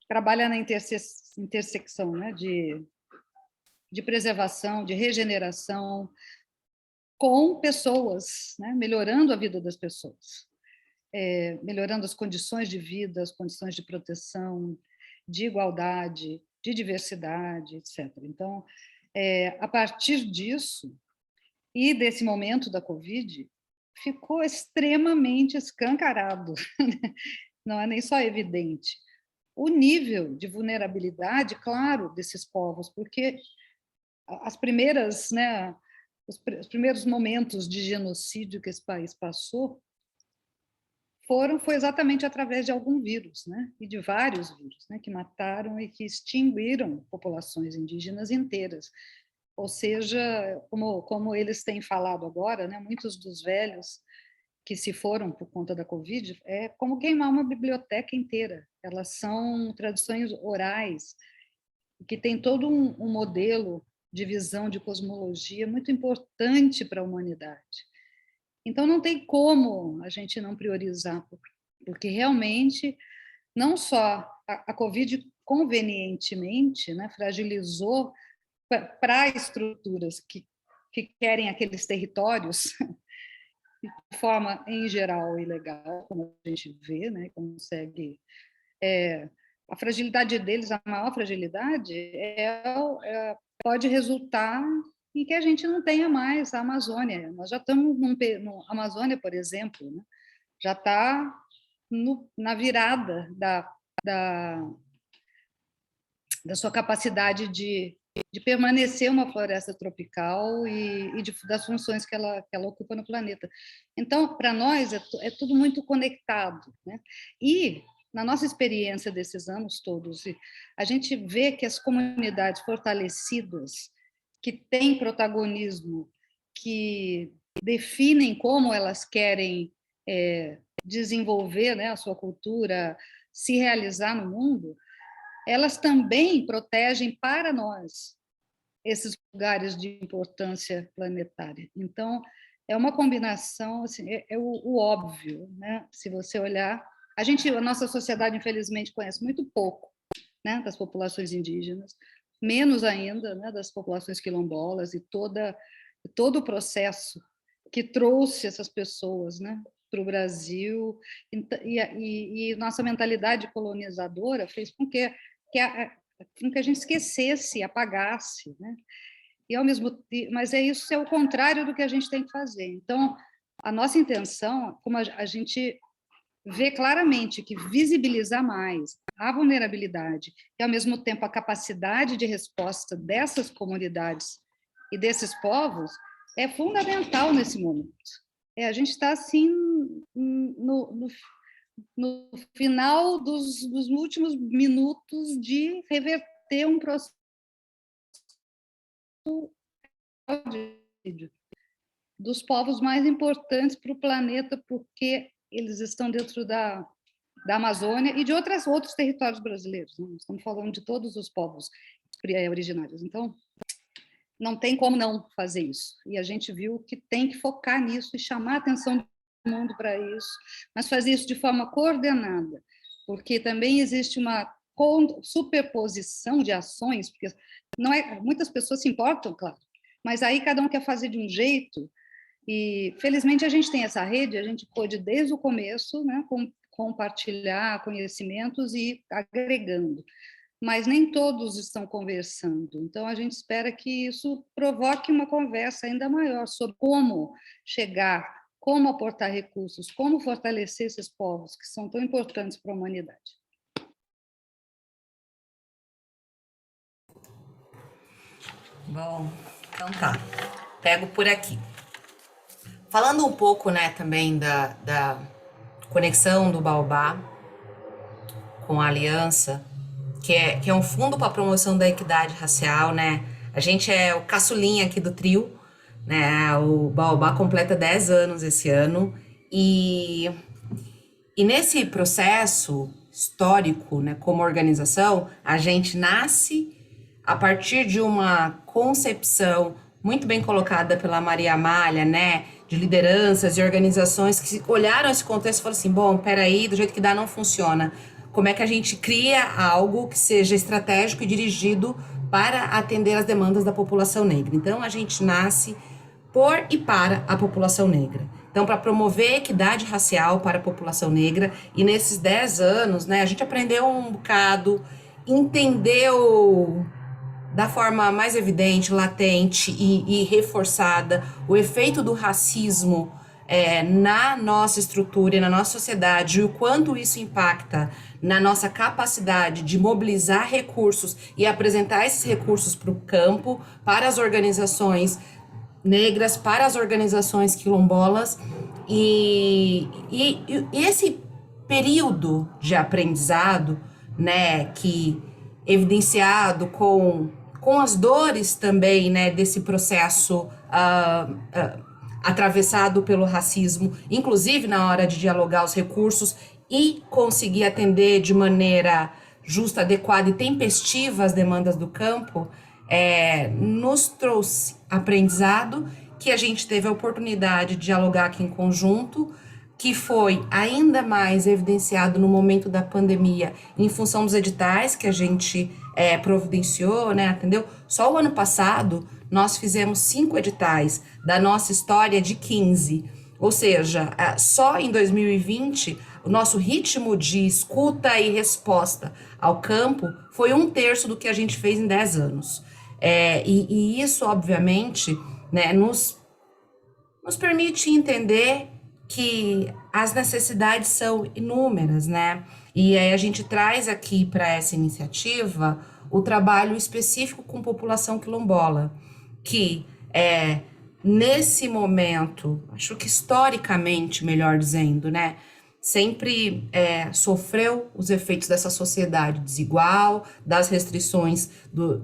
Speaker 5: trabalha na intersecção, né, de preservação, de regeneração, com pessoas, né, melhorando a vida das pessoas, melhorando as condições de vida, as condições de proteção, de igualdade, de diversidade, etc. Então, A partir disso e desse momento da Covid, ficou extremamente escancarado, não é nem só evidente, o nível de vulnerabilidade, claro, desses povos, porque as primeiras, né, os primeiros momentos de genocídio que esse país passou foi exatamente através de algum vírus, né, e de vários vírus, né, que mataram e que extinguiram populações indígenas inteiras. Ou seja, como eles têm falado agora, né, muitos dos velhos que se foram por conta da Covid, é como queimar uma biblioteca inteira. Elas são tradições orais, que tem todo um modelo de visão de cosmologia muito importante para a humanidade. Então, não tem como a gente não priorizar, porque realmente, não só a Covid convenientemente, né, fragilizou para estruturas que querem aqueles territórios de forma, em geral, ilegal, como a gente vê, né, consegue... a fragilidade deles, a maior fragilidade, pode resultar em que a gente não tenha mais a Amazônia. Nós já estamos no Amazônia, por exemplo, né, já está na virada da sua capacidade de permanecer uma floresta tropical e das funções que ela ocupa no planeta. Então, para nós, é tudo muito conectado, né? E, na nossa experiência desses anos todos, a gente vê que as comunidades fortalecidas, que têm protagonismo, que definem como elas querem desenvolver, né, a sua cultura, se realizar no mundo, elas também protegem para nós esses lugares de importância planetária. Então, é uma combinação, assim, o óbvio, né? Se você olhar, a nossa sociedade, infelizmente, conhece muito pouco, né, das populações indígenas, menos ainda, né, das populações quilombolas e todo o processo que trouxe essas pessoas, né, para o Brasil, e nossa mentalidade colonizadora fez com que a gente esquecesse, apagasse, né? E ao mesmo mas isso é o contrário do que a gente tem que fazer. Então, a nossa intenção, como a gente vê claramente que visibilizar mais a vulnerabilidade e, ao mesmo tempo, a capacidade de resposta dessas comunidades e desses povos é fundamental nesse momento. A gente está, assim, no final dos últimos minutos de reverter um processo dos povos mais importantes para o planeta, porque eles estão dentro da Amazônia e de outros territórios brasileiros. Né? Estamos falando de todos os povos originários. Então, não tem como não fazer isso. E a gente viu que tem que focar nisso e chamar a atenção do mundo para isso, mas fazer isso de forma coordenada, porque também existe uma superposição de ações, porque muitas pessoas se importam, claro, mas aí cada um quer fazer de um jeito, e felizmente a gente tem essa rede, a gente pôde desde o começo, né, compartilhar conhecimentos e agregando, mas nem todos estão conversando. Então, a gente espera que isso provoque uma conversa ainda maior sobre como chegar, como aportar recursos, como fortalecer esses povos que são tão importantes para a humanidade.
Speaker 3: Bom, então tá. Pego por aqui. Falando um pouco, né, também da conexão do Baobá com a Aliança, que é um fundo para a promoção da equidade racial, né? A gente é o caçulinha aqui do trio, né? O Baobá completa 10 anos esse ano e nesse processo histórico, né, como organização, a gente nasce a partir de uma concepção muito bem colocada pela Maria Amália, né, de lideranças e organizações que olharam esse contexto e falaram assim, bom, peraí, do jeito que dá não funciona. Como é que a gente cria algo que seja estratégico e dirigido para atender as demandas da população negra? Então, a gente nasce por e para a população negra. Então, para promover equidade racial para a população negra, e nesses 10 anos, né, a gente aprendeu um bocado, entendeu da forma mais evidente, latente e reforçada o efeito do racismo na nossa estrutura e na nossa sociedade, e o quanto isso impacta na nossa capacidade de mobilizar recursos e apresentar esses recursos para o campo, para as organizações negras, para as organizações quilombolas, e esse período de aprendizado, né, que evidenciado com as dores também, né, desse processo atravessado pelo racismo, inclusive na hora de dialogar os recursos e conseguir atender de maneira justa, adequada e tempestiva as demandas do campo, nos trouxe aprendizado que a gente teve a oportunidade de dialogar aqui em conjunto, que foi ainda mais evidenciado no momento da pandemia, em função dos editais que a gente providenciou, né, atendeu. Só o ano passado, nós fizemos 5 editais, da nossa história de 15. Ou seja, só em 2020, o nosso ritmo de escuta e resposta ao campo foi 1/3 do que a gente fez em 10 anos. E isso, obviamente, né, nos permite entender que as necessidades são inúmeras, né? E aí a gente traz aqui para essa iniciativa o trabalho específico com população quilombola, que nesse momento, acho que historicamente, melhor dizendo, né, sempre sofreu os efeitos dessa sociedade desigual, das restrições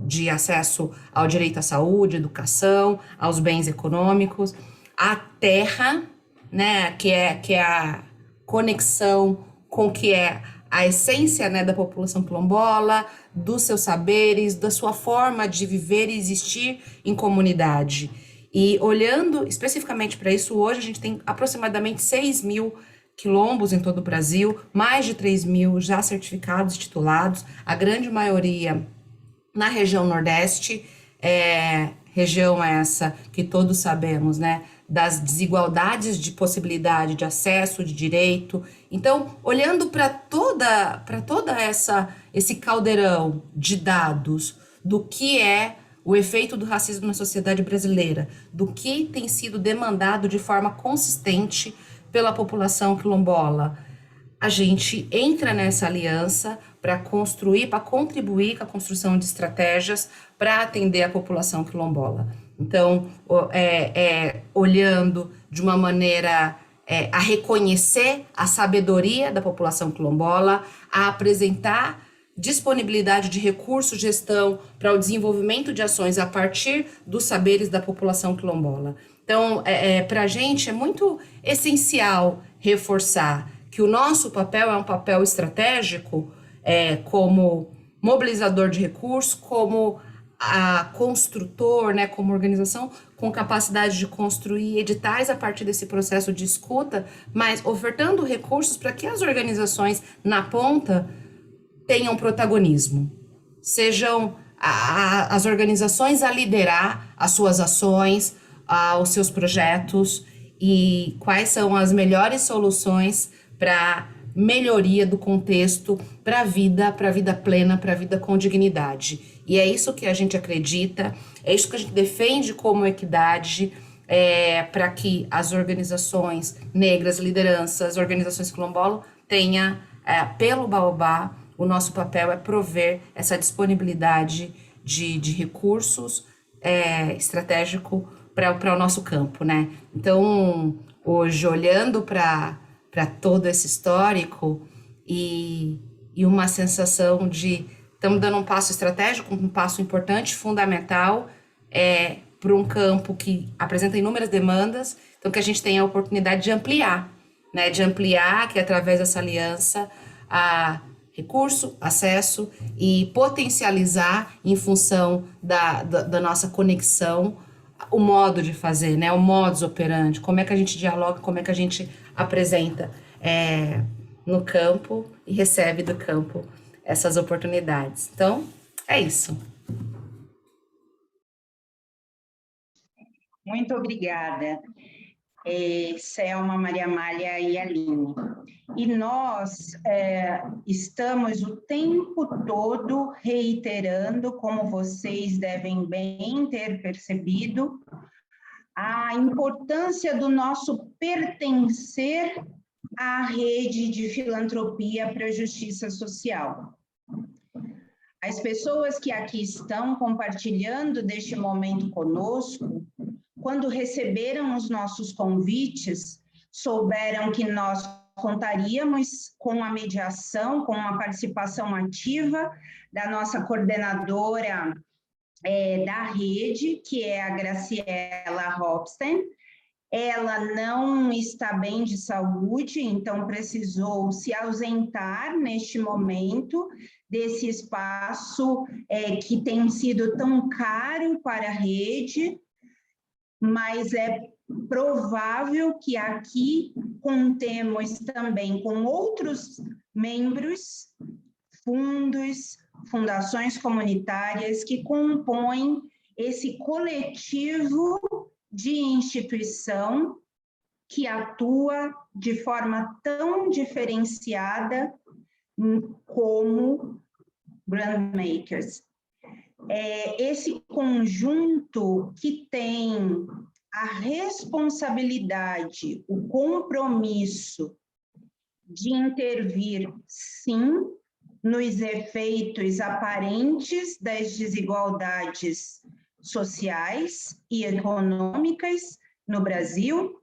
Speaker 3: de acesso ao direito à saúde, educação, aos bens econômicos, a terra, né, que é a conexão com o que é a essência, né, da população quilombola, dos seus saberes, da sua forma de viver e existir em comunidade. E olhando especificamente para isso, hoje a gente tem aproximadamente 6.000 quilombos em todo o Brasil, mais de 3.000 já certificados e titulados, a grande maioria na região Nordeste, região essa que todos sabemos, né, das desigualdades de possibilidade de acesso, de direito. Então, olhando para toda esse caldeirão de dados do que é o efeito do racismo na sociedade brasileira, do que tem sido demandado de forma consistente pela população quilombola, a gente entra nessa aliança para construir, para contribuir com a construção de estratégias para atender a população quilombola. Então, olhando de uma maneira a reconhecer a sabedoria da população quilombola, a apresentar disponibilidade de recursos, gestão para o desenvolvimento de ações a partir dos saberes da população quilombola. Então, para a gente é muito essencial reforçar que o nosso papel é um papel estratégico, como mobilizador de recursos, como construtor, né, como organização com capacidade de construir editais a partir desse processo de escuta, mas ofertando recursos para que as organizações na ponta tenham protagonismo, sejam as organizações a liderar as suas ações, os seus projetos e quais são as melhores soluções para melhoria do contexto para a vida plena, para a vida com dignidade. E é isso que a gente acredita, é isso que a gente defende como equidade, para que as organizações negras, lideranças, organizações quilombolas tenham, pelo Baobá, o nosso papel é prover essa disponibilidade de recursos estratégico para o nosso campo, né? Então, hoje, olhando para todo esse histórico e uma sensação de estamos dando um passo estratégico, um passo importante, fundamental, para um campo que apresenta inúmeras demandas, então que a gente tenha a oportunidade de ampliar, né? De ampliar, que através dessa aliança, recurso, acesso e potencializar em função da nossa conexão o modo de fazer, né? O modus operandi, como é que a gente dialoga, como é que a gente apresenta no campo e recebe do campo essas oportunidades. Então, é isso.
Speaker 1: Muito obrigada. Selma, Maria Amália e Aline. E nós estamos o tempo todo reiterando, como vocês devem bem ter percebido, a importância do nosso pertencer à rede de filantropia para a justiça social. As pessoas que aqui estão compartilhando deste momento conosco, quando receberam os nossos convites, souberam que nós contaríamos com a mediação, com a participação ativa da nossa coordenadora da rede, que é a Graciela Hopstein. Ela não está bem de saúde, então precisou se ausentar neste momento desse espaço que tem sido tão caro para a rede, mas é provável que aqui contemos também com outros membros, fundos, fundações comunitárias que compõem esse coletivo de instituição que atua de forma tão diferenciada como Grantmakers. Esse conjunto que tem a responsabilidade, o compromisso de intervir, sim, nos efeitos aparentes das desigualdades sociais e econômicas no Brasil,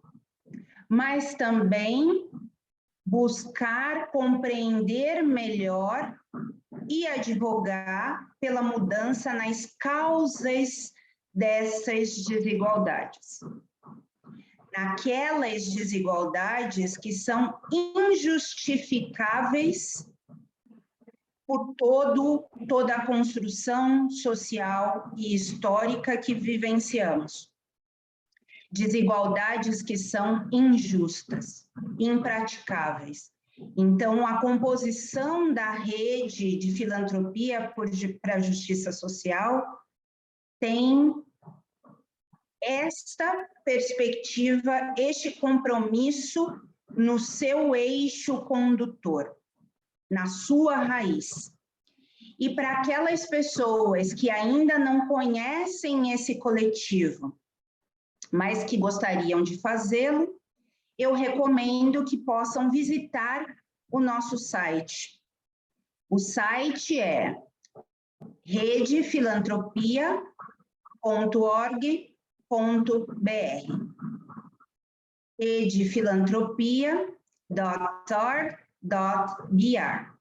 Speaker 1: mas também buscar compreender melhor e advogar pela mudança nas causas dessas desigualdades. Naquelas desigualdades que são injustificáveis por toda a construção social e histórica que vivenciamos. Desigualdades que são injustas, impraticáveis. Então, a composição da rede de filantropia para a justiça social tem esta perspectiva, este compromisso no seu eixo condutor, na sua raiz. E para aquelas pessoas que ainda não conhecem esse coletivo, mas que gostariam de fazê-lo, eu recomendo que possam visitar o nosso site. O site é redefilantropia.org.br, redefilantropia.org.br.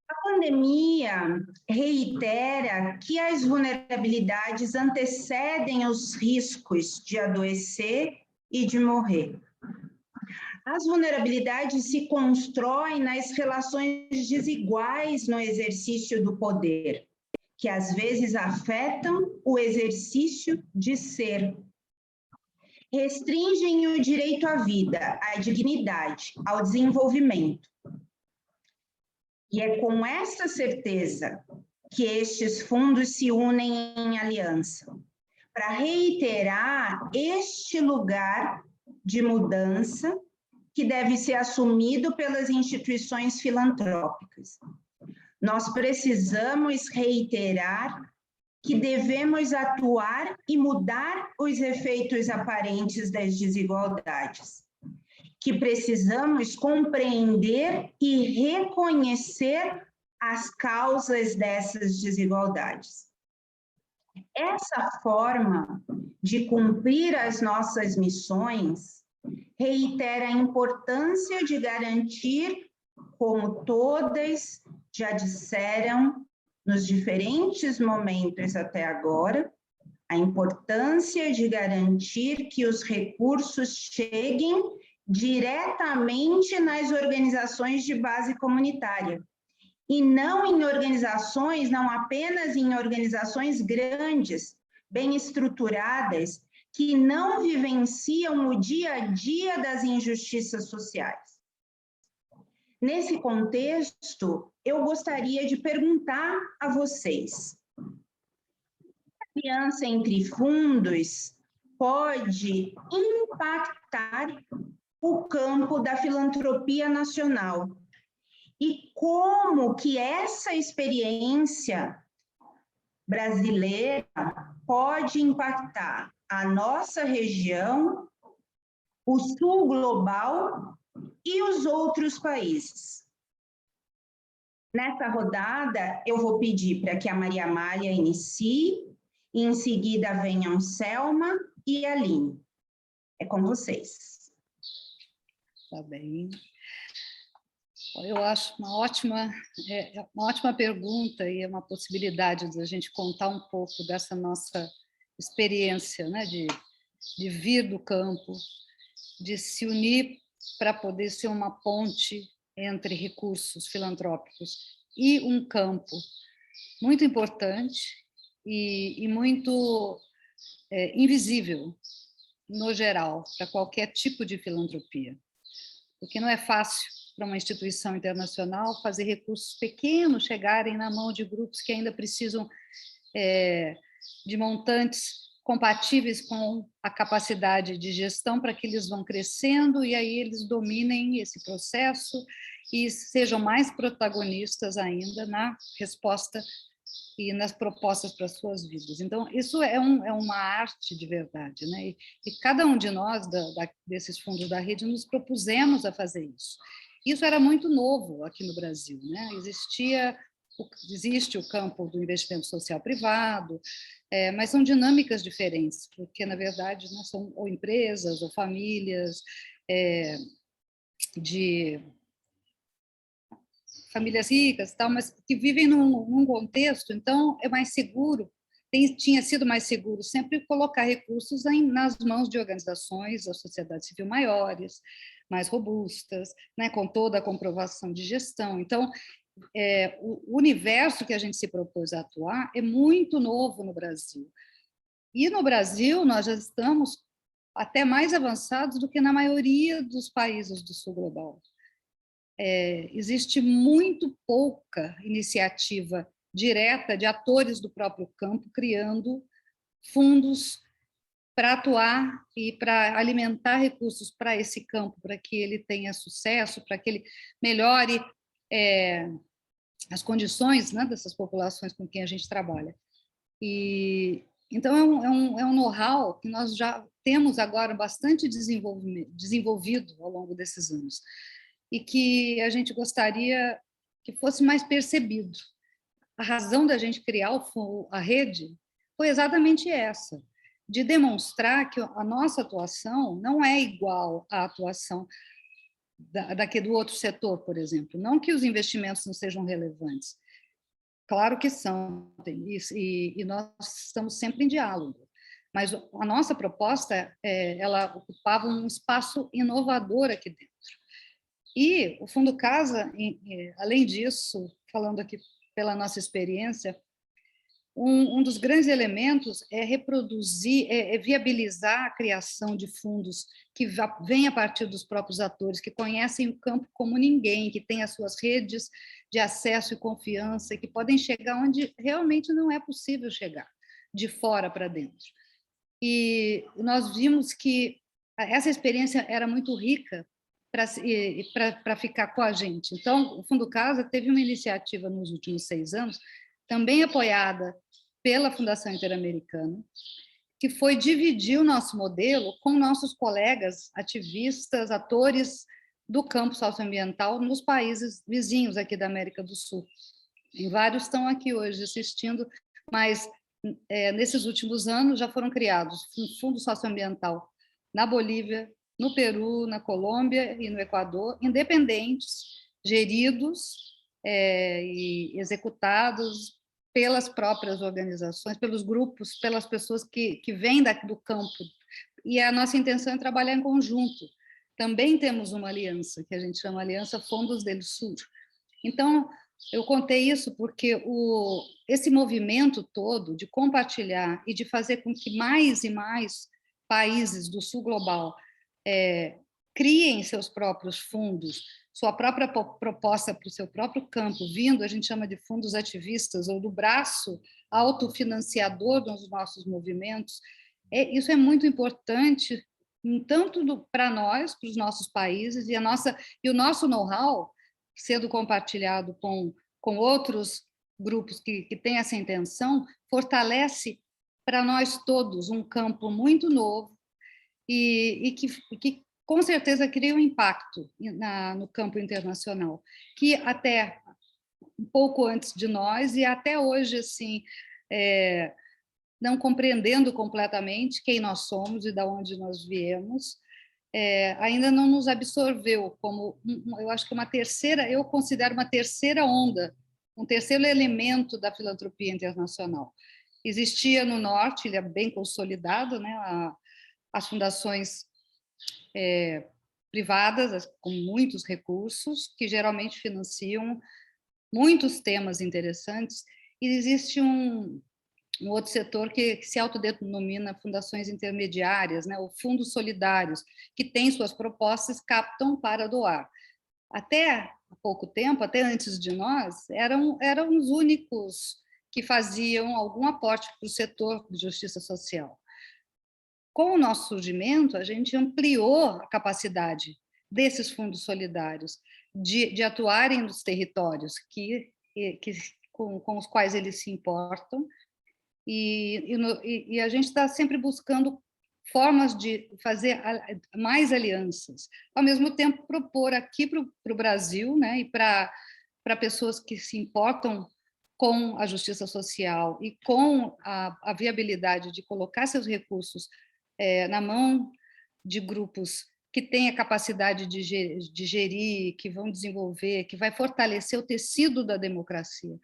Speaker 1: A pandemia reitera que as vulnerabilidades antecedem os riscos de adoecer e de morrer. As vulnerabilidades se constroem nas relações desiguais no exercício do poder, que às vezes afetam o exercício de ser. Restringem o direito à vida, à dignidade, ao desenvolvimento. E é com essa certeza que estes fundos se unem em aliança, para reiterar este lugar de mudança que deve ser assumido pelas instituições filantrópicas. Nós precisamos reiterar que devemos atuar e mudar os efeitos aparentes das desigualdades, que precisamos compreender e reconhecer as causas dessas desigualdades. Essa forma de cumprir as nossas missões reitera a importância de garantir, como todas já disseram nos diferentes momentos até agora, a importância de garantir que os recursos cheguem diretamente nas organizações de base comunitária, e não em organizações, não apenas em organizações grandes, bem estruturadas, que não vivenciam o dia a dia das injustiças sociais. Nesse contexto, eu gostaria de perguntar a vocês: aliança entre fundos pode impactar o campo da filantropia nacional e como que essa experiência brasileira pode impactar a nossa região, o sul global e os outros países. Nessa rodada, eu vou pedir para que a Maria Amália inicie, e em seguida venham Selma e Aline. É com vocês.
Speaker 5: Tá bem. Eu acho uma ótima pergunta e é uma possibilidade de a gente contar um pouco dessa nossa experiência, né, de vir do campo, de se unir para poder ser uma ponte entre recursos filantrópicos e um campo muito importante e muito invisível, no geral, para qualquer tipo de filantropia. Porque não é fácil para uma instituição internacional fazer recursos pequenos chegarem na mão de grupos que ainda precisam de montantes compatíveis com a capacidade de gestão para que eles vão crescendo e aí eles dominem esse processo e sejam mais protagonistas ainda na resposta e nas propostas para as suas vidas. Então, isso é uma arte de verdade, né? E cada um de nós, desses fundos da rede, nos propusemos a fazer isso. Isso era muito novo aqui no Brasil, né? Existe o campo do investimento social privado, mas são dinâmicas diferentes, porque, na verdade, não são ou empresas ou famílias de famílias ricas e tal, mas que vivem num contexto, então é mais seguro, tinha sido mais seguro sempre colocar recursos nas mãos de organizações da sociedade civil maiores, mais robustas, né, com toda a comprovação de gestão. Então, o universo que a gente se propôs a atuar é muito novo no Brasil. E no Brasil nós já estamos até mais avançados do que na maioria dos países do sul global. Existe muito pouca iniciativa direta de atores do próprio campo criando fundos para atuar e para alimentar recursos para esse campo, para que ele tenha sucesso, para que ele melhore as condições, né, dessas populações com quem a gente trabalha. Então, é um know-how que nós já temos agora bastante desenvolvido ao longo desses anos e que a gente gostaria que fosse mais percebido. A razão da gente criar a rede foi exatamente essa, de demonstrar que a nossa atuação não é igual à atuação do outro setor, por exemplo. Não que os investimentos não sejam relevantes. Claro que são, e nós estamos sempre em diálogo. Mas a nossa proposta, ela ocupava um espaço inovador aqui dentro. E o Fundo Casa, além disso, falando aqui pela nossa experiência, um dos grandes elementos é reproduzir, viabilizar a criação de fundos que vêm a partir dos próprios atores, que conhecem o campo como ninguém, que têm as suas redes de acesso e confiança, que podem chegar onde realmente não é possível chegar, de fora para dentro. E nós vimos que essa experiência era muito rica para ficar com a gente. Então, o Fundo Casa teve uma iniciativa nos últimos 6 anos, também apoiada pela Fundação Interamericana, que foi dividir o nosso modelo com nossos colegas ativistas, atores do campo socioambiental nos países vizinhos aqui da América do Sul. E vários estão aqui hoje assistindo, mas nesses últimos anos já foram criados um fundo socioambiental na Bolívia, no Peru, na Colômbia e no Equador, independentes, geridos e executados pelas próprias organizações, pelos grupos, pelas pessoas que vêm do campo. E a nossa intenção é trabalhar em conjunto. Também temos uma aliança, que a gente chama Aliança Fondos del Sur. Então, eu contei isso porque esse movimento todo de compartilhar e de fazer com que mais e mais países do sul global criem seus próprios fundos, sua própria proposta para o seu próprio campo, vindo, a gente chama de fundos ativistas, ou do braço autofinanciador dos nossos movimentos. Isso é muito importante, tanto para nós, para os nossos países, e o nosso know-how, sendo compartilhado com outros grupos que têm essa intenção, fortalece para nós todos um campo muito novo e que com certeza cria um impacto no campo internacional, que até um pouco antes de nós e até hoje, assim, não compreendendo completamente quem nós somos e de onde nós viemos, ainda não nos absorveu como, eu acho que eu considero uma terceira onda, um terceiro elemento da filantropia internacional. Existia no Norte, ele é bem consolidado, né, as fundações privadas, com muitos recursos, que geralmente financiam muitos temas interessantes, e existe um outro setor que se autodenomina fundações intermediárias, né, ou fundos solidários, que têm suas propostas, captam para doar. Até há pouco tempo, até antes de nós, eram os únicos que faziam algum aporte para o setor de justiça social. Com o nosso surgimento, a gente ampliou a capacidade desses fundos solidários de atuarem nos territórios com os quais eles se importam, e a gente está sempre buscando formas de fazer mais alianças, ao mesmo tempo propor aqui para o Brasil, né, e para pessoas que se importam com a justiça social e com a viabilidade de colocar seus recursos na mão de grupos que têm a capacidade de gerir, que vão desenvolver, que vai fortalecer o tecido da democracia.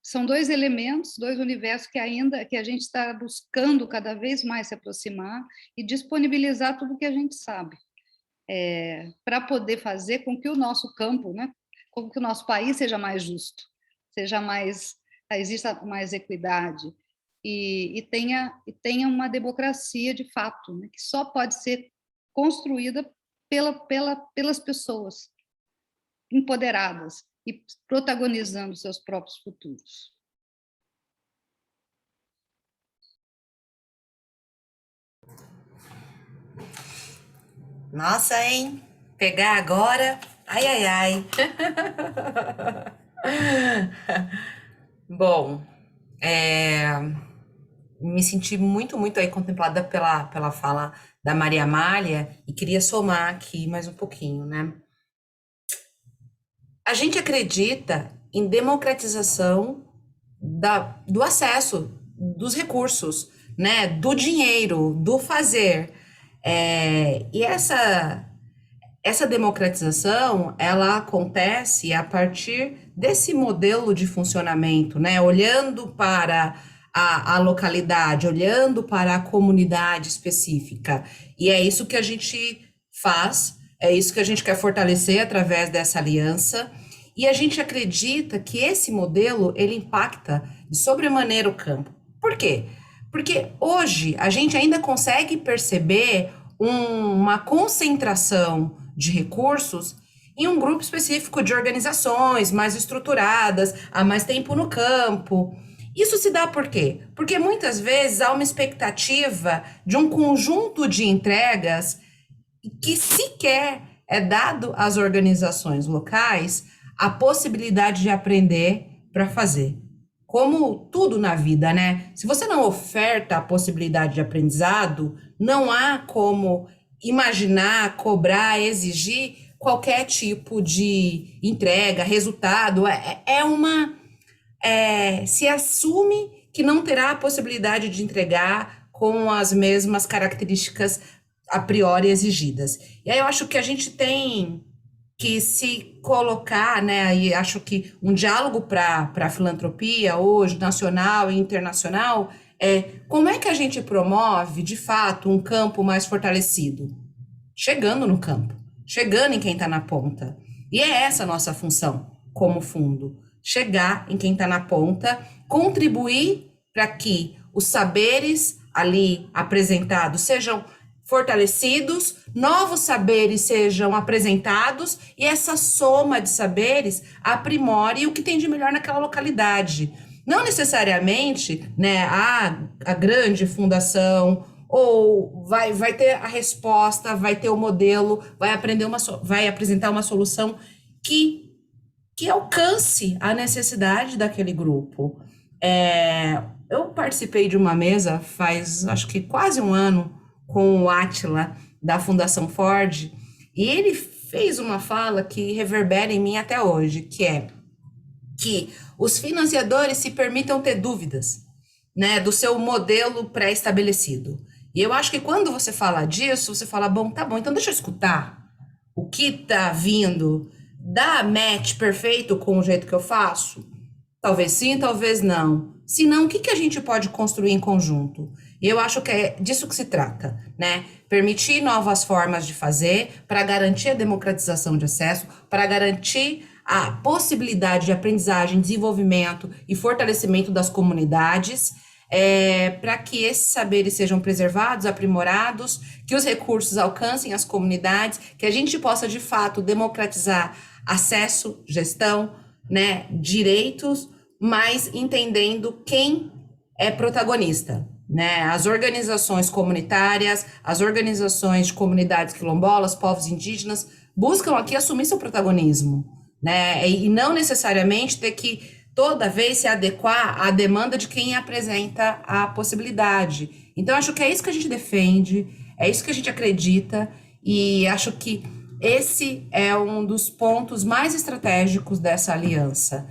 Speaker 5: São dois elementos, dois universos que a gente está buscando cada vez mais se aproximar e disponibilizar tudo o que a gente sabe, para poder fazer com que o nosso campo, né, com que o nosso país seja mais justo, exista mais equidade e tenha uma democracia de fato, né, que só pode ser construída pelas pessoas empoderadas e protagonizando seus próprios futuros.
Speaker 3: Nossa, hein? Pegar agora, ai, ai, ai. Bom, me senti muito, muito aí contemplada pela fala da Maria Amália e queria somar aqui mais um pouquinho, né? A gente acredita em democratização do acesso, dos recursos, né? Do dinheiro, do fazer. E essa democratização, ela acontece a partir desse modelo de funcionamento, né? Olhando para a localidade, olhando para a comunidade específica. E é isso que a gente faz, é isso que a gente quer fortalecer através dessa aliança. E a gente acredita que esse modelo, ele impacta de sobremaneira o campo. Por quê? Porque hoje a gente ainda consegue perceber uma concentração de recursos em um grupo específico de organizações mais estruturadas, há mais tempo no campo. Isso se dá por quê? Porque muitas vezes há uma expectativa de um conjunto de entregas que sequer é dado às organizações locais a possibilidade de aprender para fazer. Como tudo na vida, né? Se você não oferta a possibilidade de aprendizado, não há como imaginar, cobrar, exigir qualquer tipo de entrega, resultado. Se assume que não terá a possibilidade de entregar com as mesmas características a priori exigidas. E aí eu acho que a gente tem que se colocar, né, e acho que um diálogo para a filantropia hoje, nacional e internacional, como é que a gente promove, de fato, um campo mais fortalecido? Chegando no campo, chegando em quem está na ponta. E é essa a nossa função como fundo, chegar em quem está na ponta, contribuir para que os saberes ali apresentados sejam fortalecidos, novos saberes sejam apresentados e essa soma de saberes aprimore o que tem de melhor naquela localidade. Não necessariamente, né, a grande fundação ou vai ter a resposta, vai ter o modelo, vai apresentar uma solução que alcance a necessidade daquele grupo. Eu participei de uma mesa faz, acho que quase um ano, com o Átila, da Fundação Ford, e ele fez uma fala que reverbera em mim até hoje, que é que os financiadores se permitam ter dúvidas, né, do seu modelo pré-estabelecido. E eu acho que quando você fala disso, você fala, bom, tá bom, então deixa eu escutar o que tá vindo, dá match perfeito com o jeito que eu faço? Talvez sim, talvez não. Se não, o que a gente pode construir em conjunto? E eu acho que é disso que se trata, né? Permitir novas formas de fazer para garantir a democratização de acesso, para garantir a possibilidade de aprendizagem, desenvolvimento e fortalecimento das comunidades, para que esses saberes sejam preservados, aprimorados, que os recursos alcancem as comunidades, que a gente possa, de fato, democratizar acesso, gestão, né, direitos, mas entendendo quem é protagonista, né? As organizações comunitárias, as organizações de comunidades quilombolas, povos indígenas, buscam aqui assumir seu protagonismo, né? E não necessariamente ter que toda vez se adequar à demanda de quem apresenta a possibilidade. Então, acho que é isso que a gente defende, é isso que a gente acredita, e acho que esse é um dos pontos mais estratégicos dessa aliança,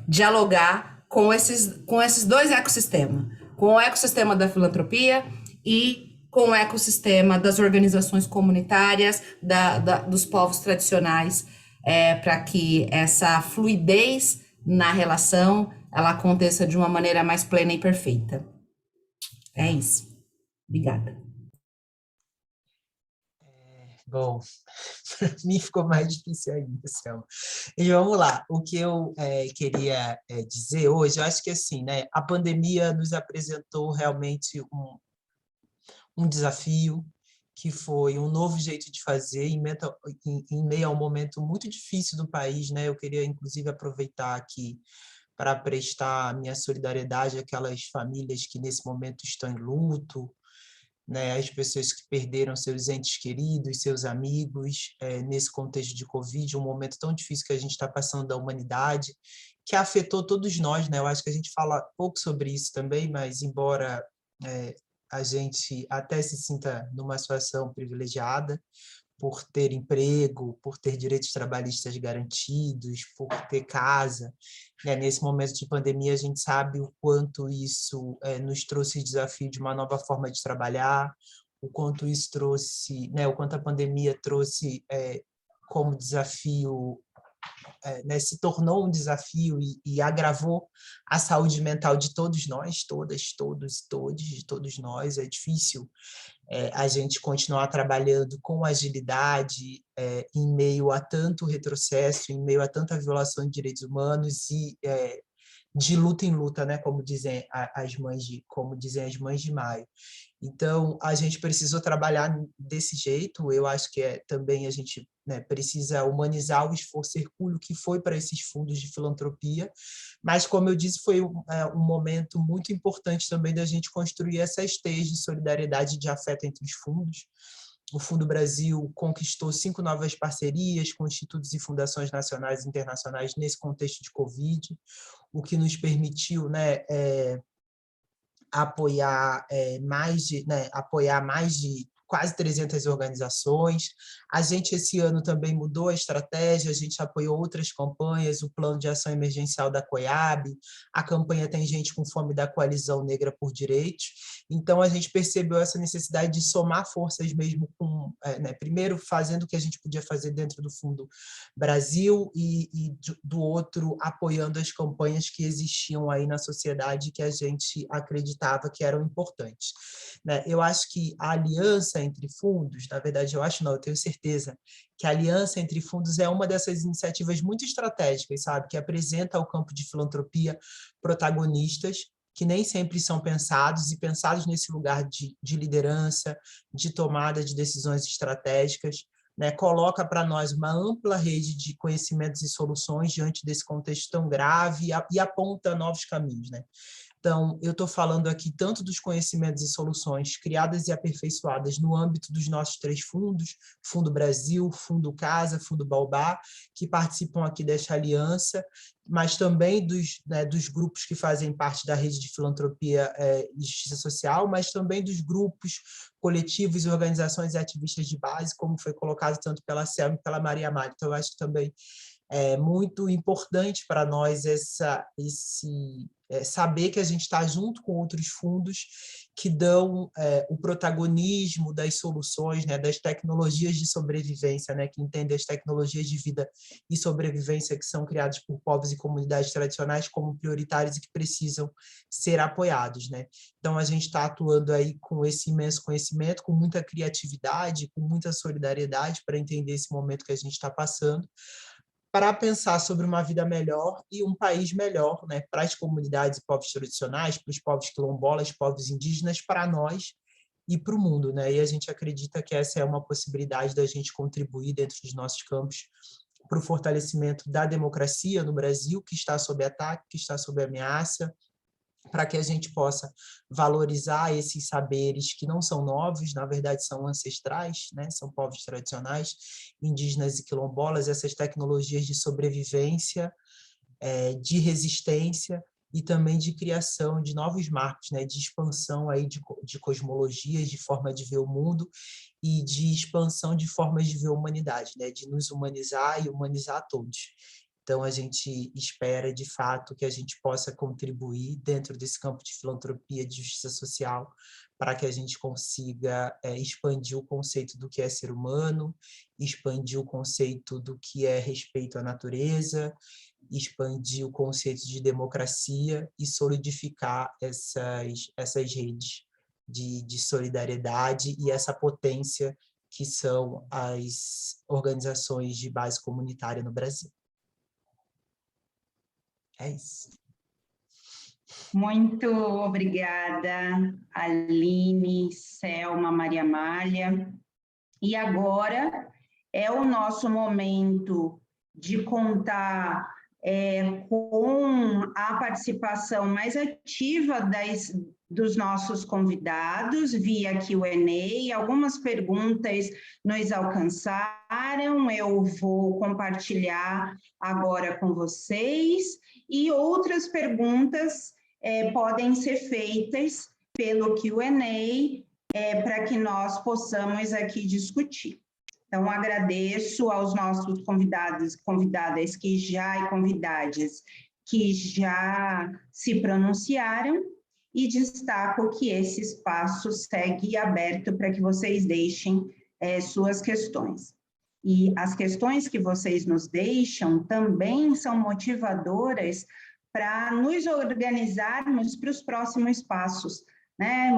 Speaker 3: dialogar com esses dois ecossistemas, com o ecossistema da filantropia e com o ecossistema das organizações comunitárias, dos povos tradicionais, para que essa fluidez na relação ela aconteça de uma maneira mais plena e perfeita. É isso. Obrigada.
Speaker 4: Bom, para mim ficou mais difícil ainda, Selma. E vamos lá, o que eu queria dizer hoje, eu acho que assim, né, a pandemia nos apresentou realmente um desafio, que foi um novo jeito de fazer em meio a um momento muito difícil do país, né? Eu queria, inclusive, aproveitar aqui para prestar minha solidariedade àquelas famílias que nesse momento estão em luto, né, as pessoas que perderam seus entes queridos, seus amigos, nesse contexto de Covid, um momento tão difícil que a gente está passando da humanidade, que afetou todos nós, né? Eu acho que a gente fala pouco sobre isso também, mas embora a gente até se sinta numa situação privilegiada, por ter emprego, por ter direitos trabalhistas garantidos, por ter casa, né? Nesse momento de pandemia, a gente sabe o quanto isso nos trouxe desafio de uma nova forma de trabalhar, o quanto isso trouxe, né? O quanto a pandemia trouxe como desafio, né? Se tornou um desafio e agravou a saúde mental de todos nós, todas, todos, todos, de todos nós. É difícil a gente continuar trabalhando com agilidade em meio a tanto retrocesso, em meio a tanta violação de direitos humanos e de luta em luta, né? Como dizem as mães de maio. Então, a gente precisou trabalhar desse jeito. Eu acho que também a gente, né, precisa humanizar o esforço hercúleo que foi para esses fundos de filantropia, mas, como eu disse, foi um momento muito importante também da gente construir essas teias de solidariedade e de afeto entre os fundos. O Fundo Brasil conquistou 5 novas parcerias com institutos e fundações nacionais e internacionais nesse contexto de Covid, o que nos permitiu, né, apoiar mais de quase 300 organizações. A gente, esse ano, também mudou a estratégia, a gente apoiou outras campanhas, o Plano de Ação Emergencial da COIAB, a campanha Tem Gente com Fome da Coalizão Negra por Direitos. Então, a gente percebeu essa necessidade de somar forças mesmo com, né, primeiro, fazendo o que a gente podia fazer dentro do Fundo Brasil e do outro, apoiando as campanhas que existiam aí na sociedade que a gente acreditava que eram importantes, né? Eu acho que a aliança entre fundos, na verdade, eu tenho certeza que a aliança entre fundos é uma dessas iniciativas muito estratégicas, sabe? Que apresenta ao campo de filantropia protagonistas que nem sempre são pensados nesse lugar de liderança, de tomada de decisões estratégicas, né, coloca para nós uma ampla rede de conhecimentos e soluções diante desse contexto tão grave e aponta novos caminhos, né? Então, eu estou falando aqui tanto dos conhecimentos e soluções criadas e aperfeiçoadas no âmbito dos nossos 3 fundos, Fundo Brasil, Fundo Casa, Fundo Baobá, que participam aqui desta aliança, mas também dos grupos que fazem parte da rede de filantropia e justiça social, mas também dos grupos, coletivos e organizações e ativistas de base, como foi colocado tanto pela Selma e pela Maria Amália. Então, eu acho que também é muito importante para nós saber que a gente está junto com outros fundos que dão o protagonismo das soluções, né, das tecnologias de sobrevivência, né, que entendem as tecnologias de vida e sobrevivência que são criadas por povos e comunidades tradicionais como prioritários e que precisam ser apoiados, né? Então, a gente está atuando aí com esse imenso conhecimento, com muita criatividade, com muita solidariedade para entender esse momento que a gente está passando, para pensar sobre uma vida melhor e um país melhor, né, para as comunidades e povos tradicionais, para os povos quilombolas, povos indígenas, para nós e para o mundo, né? E a gente acredita que essa é uma possibilidade da gente contribuir dentro dos nossos campos para o fortalecimento da democracia no Brasil, que está sob ataque, que está sob ameaça, para que a gente possa valorizar esses saberes que não são novos, na verdade são ancestrais, né? São povos tradicionais, indígenas e quilombolas, essas tecnologias de sobrevivência, de resistência e também de criação de novos marcos, né? De expansão aí de cosmologias, de forma de ver o mundo e de expansão de formas de ver a humanidade, né? De nos humanizar e humanizar todos. Então, a gente espera, de fato, que a gente possa contribuir dentro desse campo de filantropia, de justiça social, para que a gente consiga expandir o conceito do que é ser humano, expandir o conceito do que é respeito à natureza, expandir o conceito de democracia e solidificar essas redes de solidariedade e essa potência que são as organizações de base comunitária no Brasil. É isso.
Speaker 1: Muito obrigada, Aline, Selma, Maria Amália. E agora é o nosso momento de contar com a participação mais ativa dos nossos convidados via Q&A. Algumas perguntas nos alcançaram, eu vou compartilhar agora com vocês, e outras perguntas podem ser feitas pelo Q&A para que nós possamos aqui discutir. Então, agradeço aos nossos convidados, convidadas que já e convidadas que já se pronunciaram, e destaco que esse espaço segue aberto para que vocês deixem suas questões. E as questões que vocês nos deixam também são motivadoras para nos organizarmos para os próximos passos, né?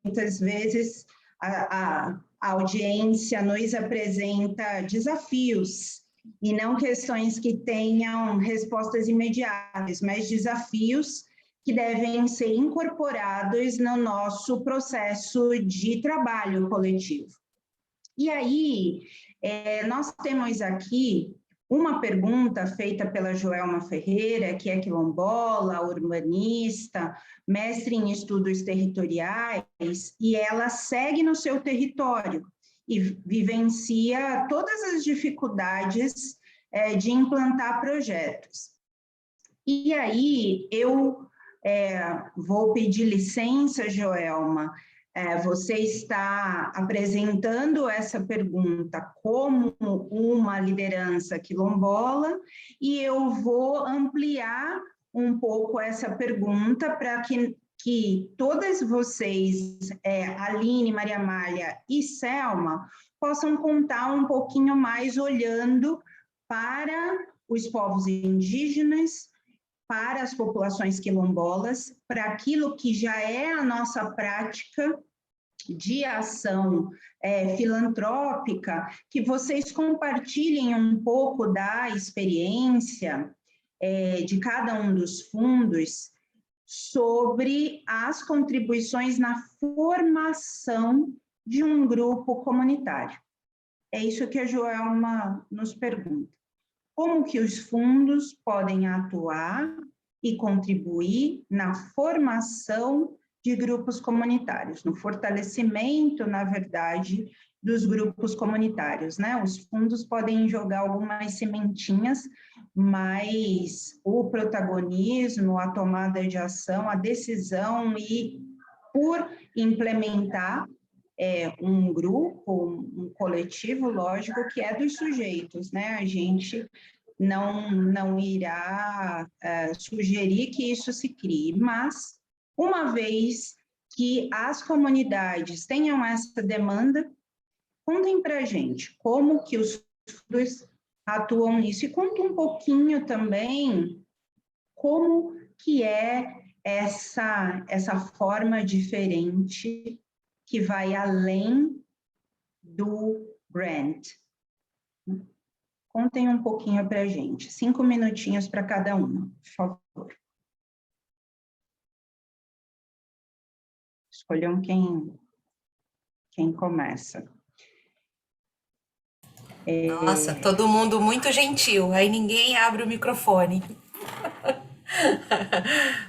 Speaker 1: Muitas vezes a audiência nos apresenta desafios, e não questões que tenham respostas imediatas, mas desafios que devem ser incorporados no nosso processo de trabalho coletivo. E aí, nós temos aqui uma pergunta feita pela Joelma Ferreira, que é quilombola, urbanista, mestre em estudos territoriais, e ela segue no seu território e vivencia todas as dificuldades de implantar projetos. E aí, eu vou pedir licença, Joelma. Você está apresentando essa pergunta como uma liderança quilombola, e eu vou ampliar um pouco essa pergunta para que todas vocês, Aline, Maria Amália e Selma, possam contar um pouquinho mais olhando para os povos indígenas, para as populações quilombolas, para aquilo que já é a nossa prática de ação filantrópica, que vocês compartilhem um pouco da experiência de cada um dos fundos sobre as contribuições na formação de um grupo comunitário. É isso que a Joelma nos pergunta. Como que os fundos podem atuar e contribuir na formação de grupos comunitários, no fortalecimento, na verdade, dos grupos comunitários, né? Os fundos podem jogar algumas sementinhas, mas o protagonismo, a tomada de ação, a decisão e por implementar um grupo, um coletivo, lógico, que é dos sujeitos, né? A gente não irá sugerir que isso se crie, mas uma vez que as comunidades tenham essa demanda, contem para a gente como que os fundos atuam nisso e conta um pouquinho também como que é essa forma diferente que vai além do grant. Contem um pouquinho para a gente. 5 minutinhos para cada uma, por favor. Escolham quem começa.
Speaker 3: Nossa, todo mundo muito gentil, aí ninguém abre o microfone.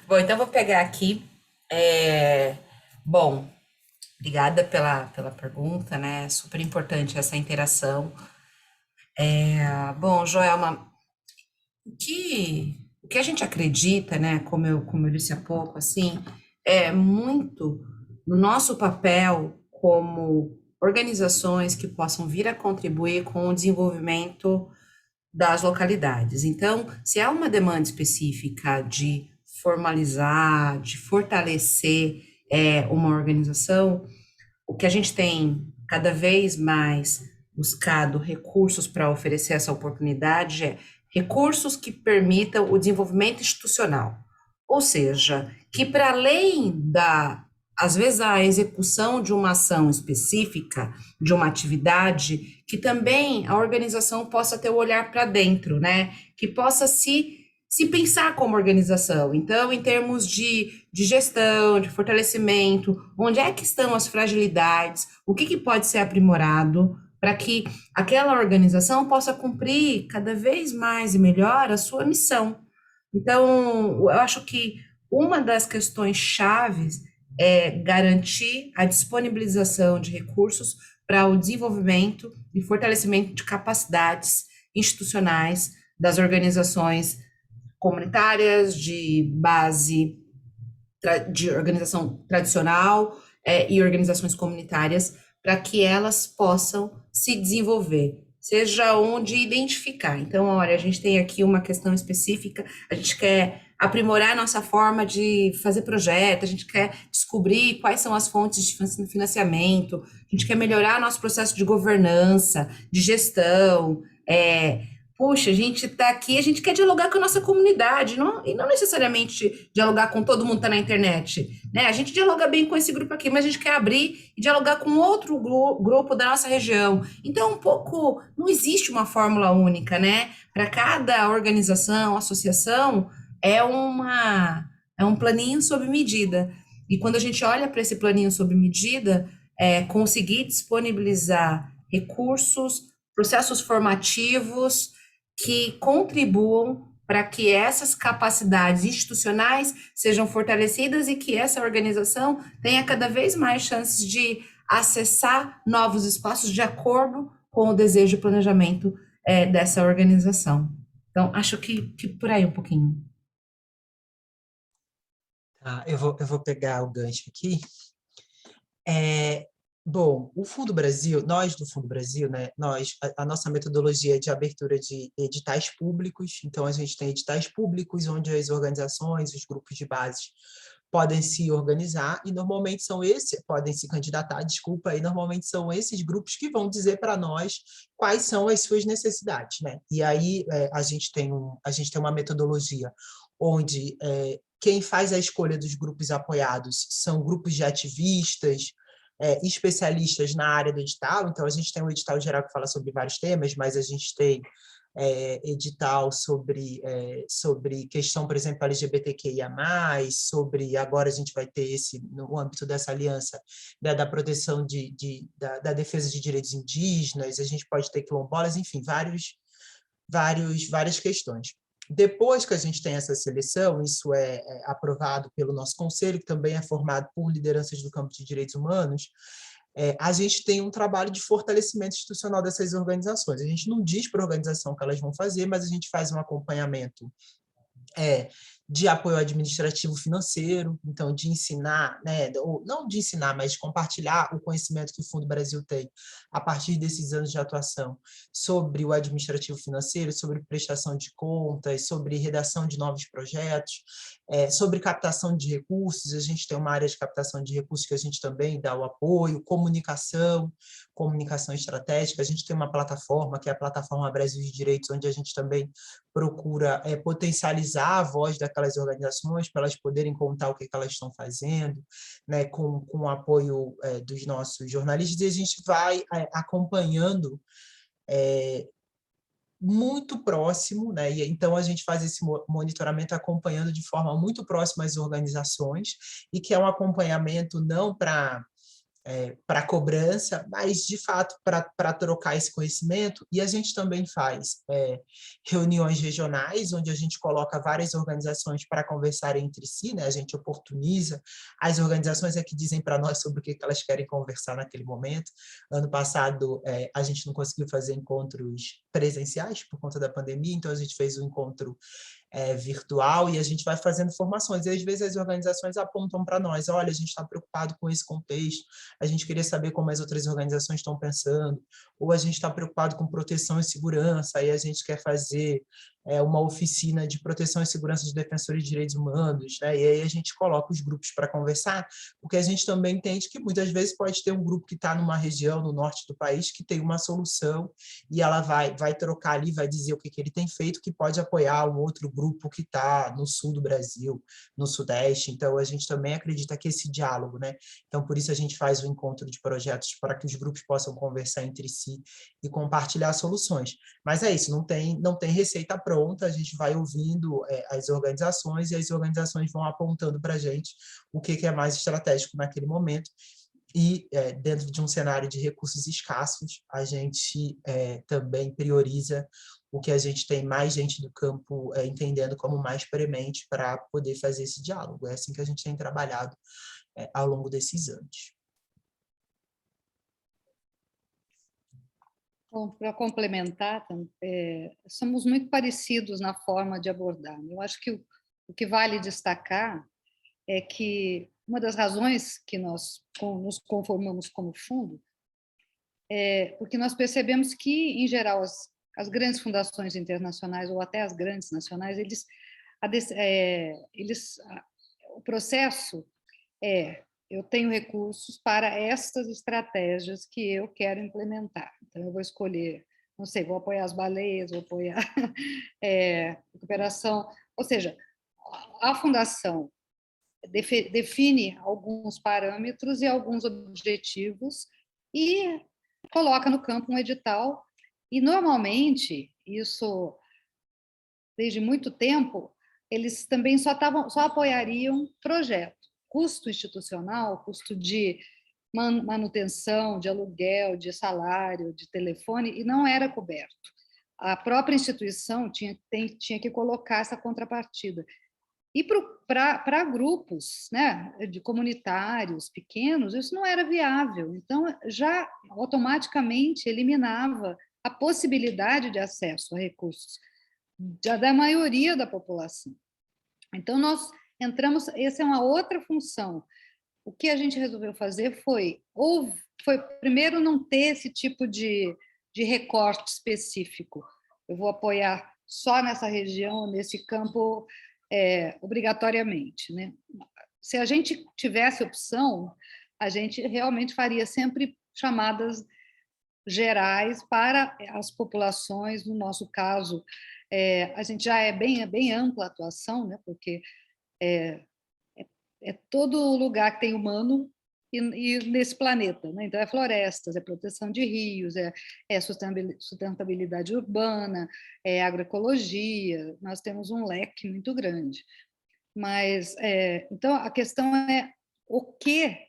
Speaker 3: Bom, então vou pegar aqui. Bom, obrigada pela pergunta, né? Super importante essa interação. Bom, Joelma, o que a gente acredita, né? Como eu disse há pouco, assim, é muito no nosso papel como organizações que possam vir a contribuir com o desenvolvimento das localidades. Então, se há uma demanda específica de formalizar, de fortalecer uma organização, o que a gente tem cada vez mais buscado recursos para oferecer essa oportunidade é recursos que permitam o desenvolvimento institucional, ou seja, que para além às vezes, a execução de uma ação específica, de uma atividade, que também a organização possa ter o olhar para dentro, né? Que possa se pensar como organização. Então, em termos de gestão, de fortalecimento, onde é que estão as fragilidades, o que pode ser aprimorado para que aquela organização possa cumprir cada vez mais e melhor a sua missão. Então, eu acho que uma das questões chaves é garantir a disponibilização de recursos para o desenvolvimento e fortalecimento de capacidades institucionais das organizações comunitárias, de base de organização tradicional e organizações comunitárias, para que elas possam se desenvolver, seja onde identificar. Então, olha, a gente tem aqui uma questão específica, a gente quer aprimorar a nossa forma de fazer projeto, a gente quer descobrir quais são as fontes de financiamento, a gente quer melhorar nosso processo de governança, de gestão. Puxa, a gente está aqui, a gente quer dialogar com a nossa comunidade, e não necessariamente dialogar com todo mundo que está na internet, né? A gente dialoga bem com esse grupo aqui, mas a gente quer abrir e dialogar com outro grupo da nossa região. Então, um pouco, não existe uma fórmula única, né? Para cada organização, associação, é um planinho sob medida. E quando a gente olha para esse planinho sob medida, conseguir disponibilizar recursos, processos formativos que contribuam para que essas capacidades institucionais sejam fortalecidas e que essa organização tenha cada vez mais chances de acessar novos espaços de acordo com o desejo e planejamento dessa organização. Então, acho que por aí um pouquinho.
Speaker 4: Eu vou pegar o gancho aqui. Bom, o Fundo Brasil, nós do Fundo Brasil, né, a nossa metodologia é de abertura de editais públicos, então a gente tem editais públicos onde as organizações, os grupos de base podem se organizar e normalmente podem se candidatar, desculpa, e normalmente são esses grupos que vão dizer para nós quais são as suas necessidades, né? E aí a gente tem uma metodologia onde quem faz a escolha dos grupos apoiados são grupos de ativistas, especialistas na área do edital. Então, a gente tem um edital geral que fala sobre vários temas, mas a gente tem edital sobre questão, por exemplo, LGBTQIA+, sobre, agora a gente vai ter no âmbito dessa aliança, da proteção da defesa de direitos indígenas, a gente pode ter quilombolas, enfim, várias questões. Depois que a gente tem essa seleção, isso é aprovado pelo nosso conselho, que também é formado por lideranças do campo de direitos humanos, a gente tem um trabalho de fortalecimento institucional dessas organizações. A gente não diz para a organização o que elas vão fazer, mas a gente faz um acompanhamento de apoio administrativo financeiro, então de ensinar, né, ou não de ensinar, mas de compartilhar o conhecimento que o Fundo Brasil tem a partir desses anos de atuação sobre o administrativo financeiro, sobre prestação de contas, sobre redação de novos projetos, sobre captação de recursos. A gente tem uma área de captação de recursos que a gente também dá o apoio, comunicação estratégica. A gente tem uma plataforma, que é a plataforma Brasil de Direitos, onde a gente também procura potencializar a voz daquelas organizações para elas poderem contar o que elas estão fazendo, né, com o apoio dos nossos jornalistas, e a gente vai acompanhando muito próximo, né? E então a gente faz esse monitoramento acompanhando de forma muito próxima as organizações, e que é um acompanhamento não para cobrança, mas, de fato, para trocar esse conhecimento. E a gente também faz reuniões regionais, onde a gente coloca várias organizações para conversarem entre si, né? A gente oportuniza, as organizações que dizem para nós sobre o que elas querem conversar naquele momento. Ano passado, a gente não conseguiu fazer encontros presenciais por conta da pandemia, então a gente fez um encontro virtual, e a gente vai fazendo formações, e às vezes as organizações apontam para nós: olha, a gente está preocupado com esse contexto, a gente queria saber como as outras organizações estão pensando, ou a gente está preocupado com proteção e segurança, aí a gente quer fazer uma oficina de proteção e segurança de defensores de direitos humanos, né? E aí a gente coloca os grupos para conversar, porque a gente também entende que muitas vezes pode ter um grupo que está numa região no norte do país que tem uma solução, e ela vai trocar ali, vai dizer o que ele tem feito, que pode apoiar um outro grupo que está no sul do Brasil, no sudeste. Então a gente também acredita que esse diálogo, né? Então por isso a gente faz o encontro de projetos, para que os grupos possam conversar entre si e compartilhar soluções. Mas é isso, não tem receita pronta, a gente vai ouvindo as organizações, e as organizações vão apontando para a gente o que é mais estratégico naquele momento. E, dentro de um cenário de recursos escassos, a gente também prioriza o que a gente tem mais gente do campo entendendo como mais premente, para poder fazer esse diálogo. É assim que a gente tem trabalhado ao longo desses anos.
Speaker 5: Bom, para complementar, somos muito parecidos na forma de abordar. Eu acho que o que vale destacar é que uma das razões que nós nos conformamos como fundo é porque nós percebemos que, em geral, as grandes fundações internacionais, ou até as grandes nacionais, o processo eu tenho recursos para estas estratégias que eu quero implementar. Então, eu vou escolher, não sei, vou apoiar as baleias, vou apoiar recuperação. Ou seja, a fundação define alguns parâmetros e alguns objetivos e coloca no campo um edital. E, normalmente, isso, desde muito tempo, eles também só apoiariam projeto. Custo institucional, custo de manutenção, de aluguel, de salário, de telefone, e não era coberto. A própria instituição tinha que colocar essa contrapartida. E para grupos, né, de comunitários pequenos, isso não era viável. Então, já automaticamente eliminava a possibilidade de acesso a recursos da maioria da população. Então, nós entramos, essa é uma outra função. O que a gente resolveu fazer foi primeiro, não ter esse tipo de recorte específico. Eu vou apoiar só nessa região, nesse campo, obrigatoriamente, né? Se a gente tivesse opção, a gente realmente faria sempre chamadas gerais para as populações. No nosso caso, a gente já é bem ampla a atuação, né? Porque todo lugar que tem humano e nesse planeta, né? Então, é florestas, é proteção de rios, é sustentabilidade urbana, é agroecologia, nós temos um leque muito grande. Mas, então, a questão é o quê?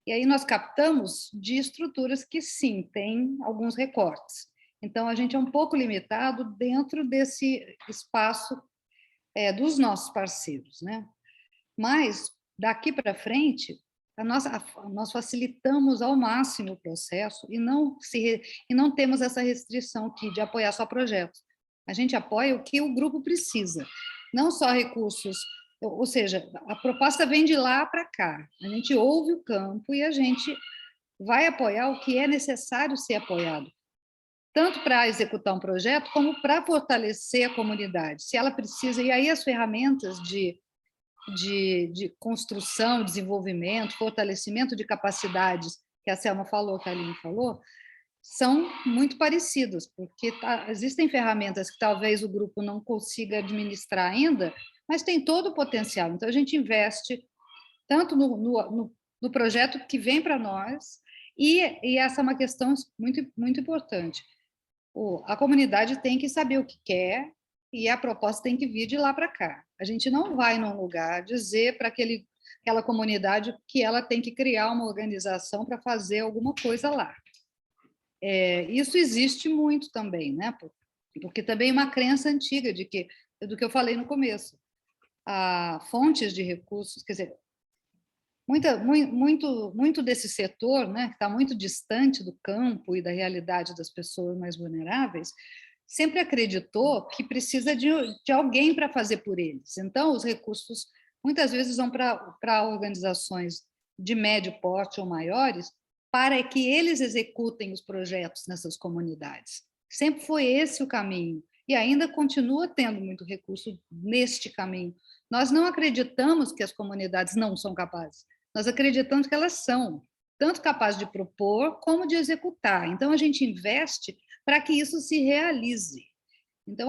Speaker 5: E aí nós captamos de estruturas que, sim, têm alguns recortes. Então, a gente é um pouco limitado dentro desse espaço dos nossos parceiros, né? Mas, daqui para frente, nós facilitamos ao máximo o processo e não temos essa restrição de apoiar só projetos. A gente apoia o que o grupo precisa, não só recursos, ou seja, a proposta vem de lá para cá. A gente ouve o campo e a gente vai apoiar o que é necessário ser apoiado, tanto para executar um projeto, como para fortalecer a comunidade. Se ela precisa, e aí as ferramentas de construção, desenvolvimento, fortalecimento de capacidades, que a Selma falou, que a Aline falou, são muito parecidas, porque existem ferramentas que talvez o grupo não consiga administrar ainda, mas tem todo o potencial. Então, a gente investe tanto no projeto que vem para nós, e essa é uma questão muito, muito importante. A comunidade tem que saber o que quer, e a proposta tem que vir de lá para cá. A gente não vai num lugar dizer para aquela comunidade que ela tem que criar uma organização para fazer alguma coisa lá. Isso existe muito também, né? Porque também é uma crença antiga do que eu falei no começo. Fontes de recursos, quer dizer, muito desse setor, né, que está muito distante do campo e da realidade das pessoas mais vulneráveis, sempre acreditou que precisa de alguém para fazer por eles. Então, os recursos muitas vezes vão para organizações de médio porte ou maiores, para que eles executem os projetos nessas comunidades. Sempre foi esse o caminho, e ainda continua tendo muito recurso neste caminho. Nós não acreditamos que as comunidades não são capazes, nós acreditamos que elas são, tanto capazes de propor como de executar. Então, a gente investe para que isso se realize. Então,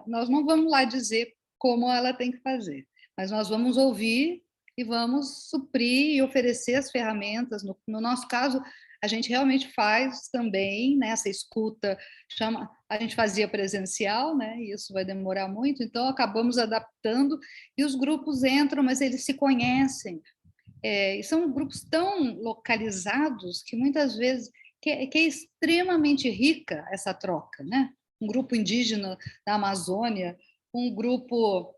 Speaker 5: nós não vamos lá dizer como ela tem que fazer, mas nós vamos ouvir e vamos suprir e oferecer as ferramentas. No nosso caso, a gente realmente faz também, né, essa escuta, a gente fazia presencial, né, e isso vai demorar muito, então acabamos adaptando, e os grupos entram, mas eles se conhecem, e são grupos tão localizados que muitas vezes que é extremamente rica essa troca, né? Um grupo indígena da Amazônia, um grupo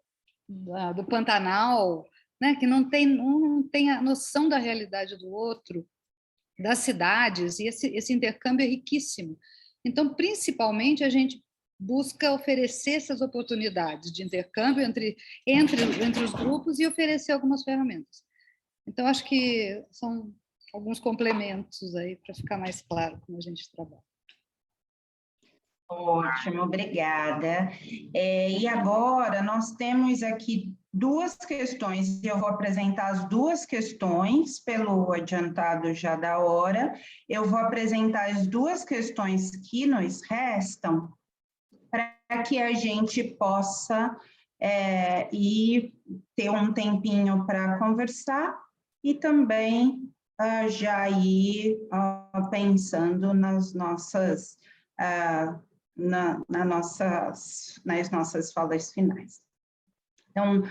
Speaker 5: do Pantanal, né? Que não tem a noção da realidade do outro, das cidades, e esse intercâmbio é riquíssimo. Então, principalmente, a gente busca oferecer essas oportunidades de intercâmbio entre os grupos e oferecer algumas ferramentas. Então, acho que são alguns complementos aí para ficar mais claro como a gente trabalha.
Speaker 1: Ótimo, obrigada. E agora nós temos aqui duas questões, eu vou apresentar as duas questões pelo adiantado já da hora. Eu vou apresentar as duas questões que nos restam para que a gente possa ir ter um tempinho para conversar e também já ir pensando nas nossas falas finais. Então,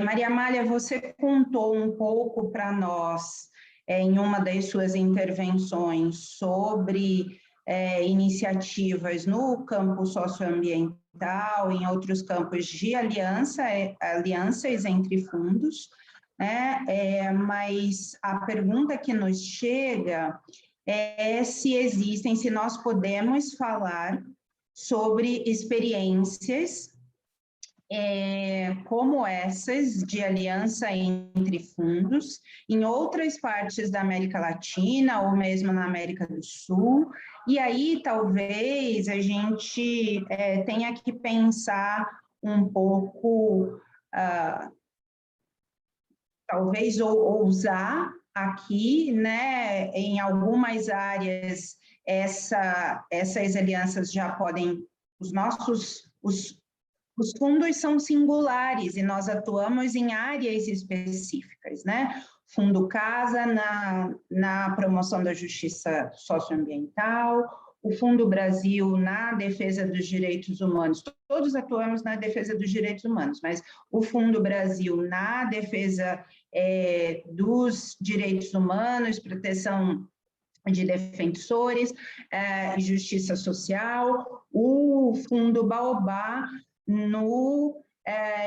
Speaker 1: Maria Amália, você contou um pouco para nós, em uma das suas intervenções, sobre iniciativas no campo socioambiental, em outros campos de alianças entre fundos, né? Mas a pergunta que nos chega é se nós podemos falar sobre experiências como essas de aliança entre fundos em outras partes da América Latina ou mesmo na América do Sul, e aí talvez a gente tenha que pensar um pouco, talvez ousar aqui, né, em algumas áreas essas alianças já podem, os fundos são singulares e nós atuamos em áreas específicas, né? Fundo Casa na promoção da justiça socioambiental, o Fundo Brasil na defesa dos direitos humanos. Todos atuamos na defesa dos direitos humanos, mas o Fundo Brasil na defesa dos direitos humanos, proteção de defensores, justiça social, o Fundo Baobá no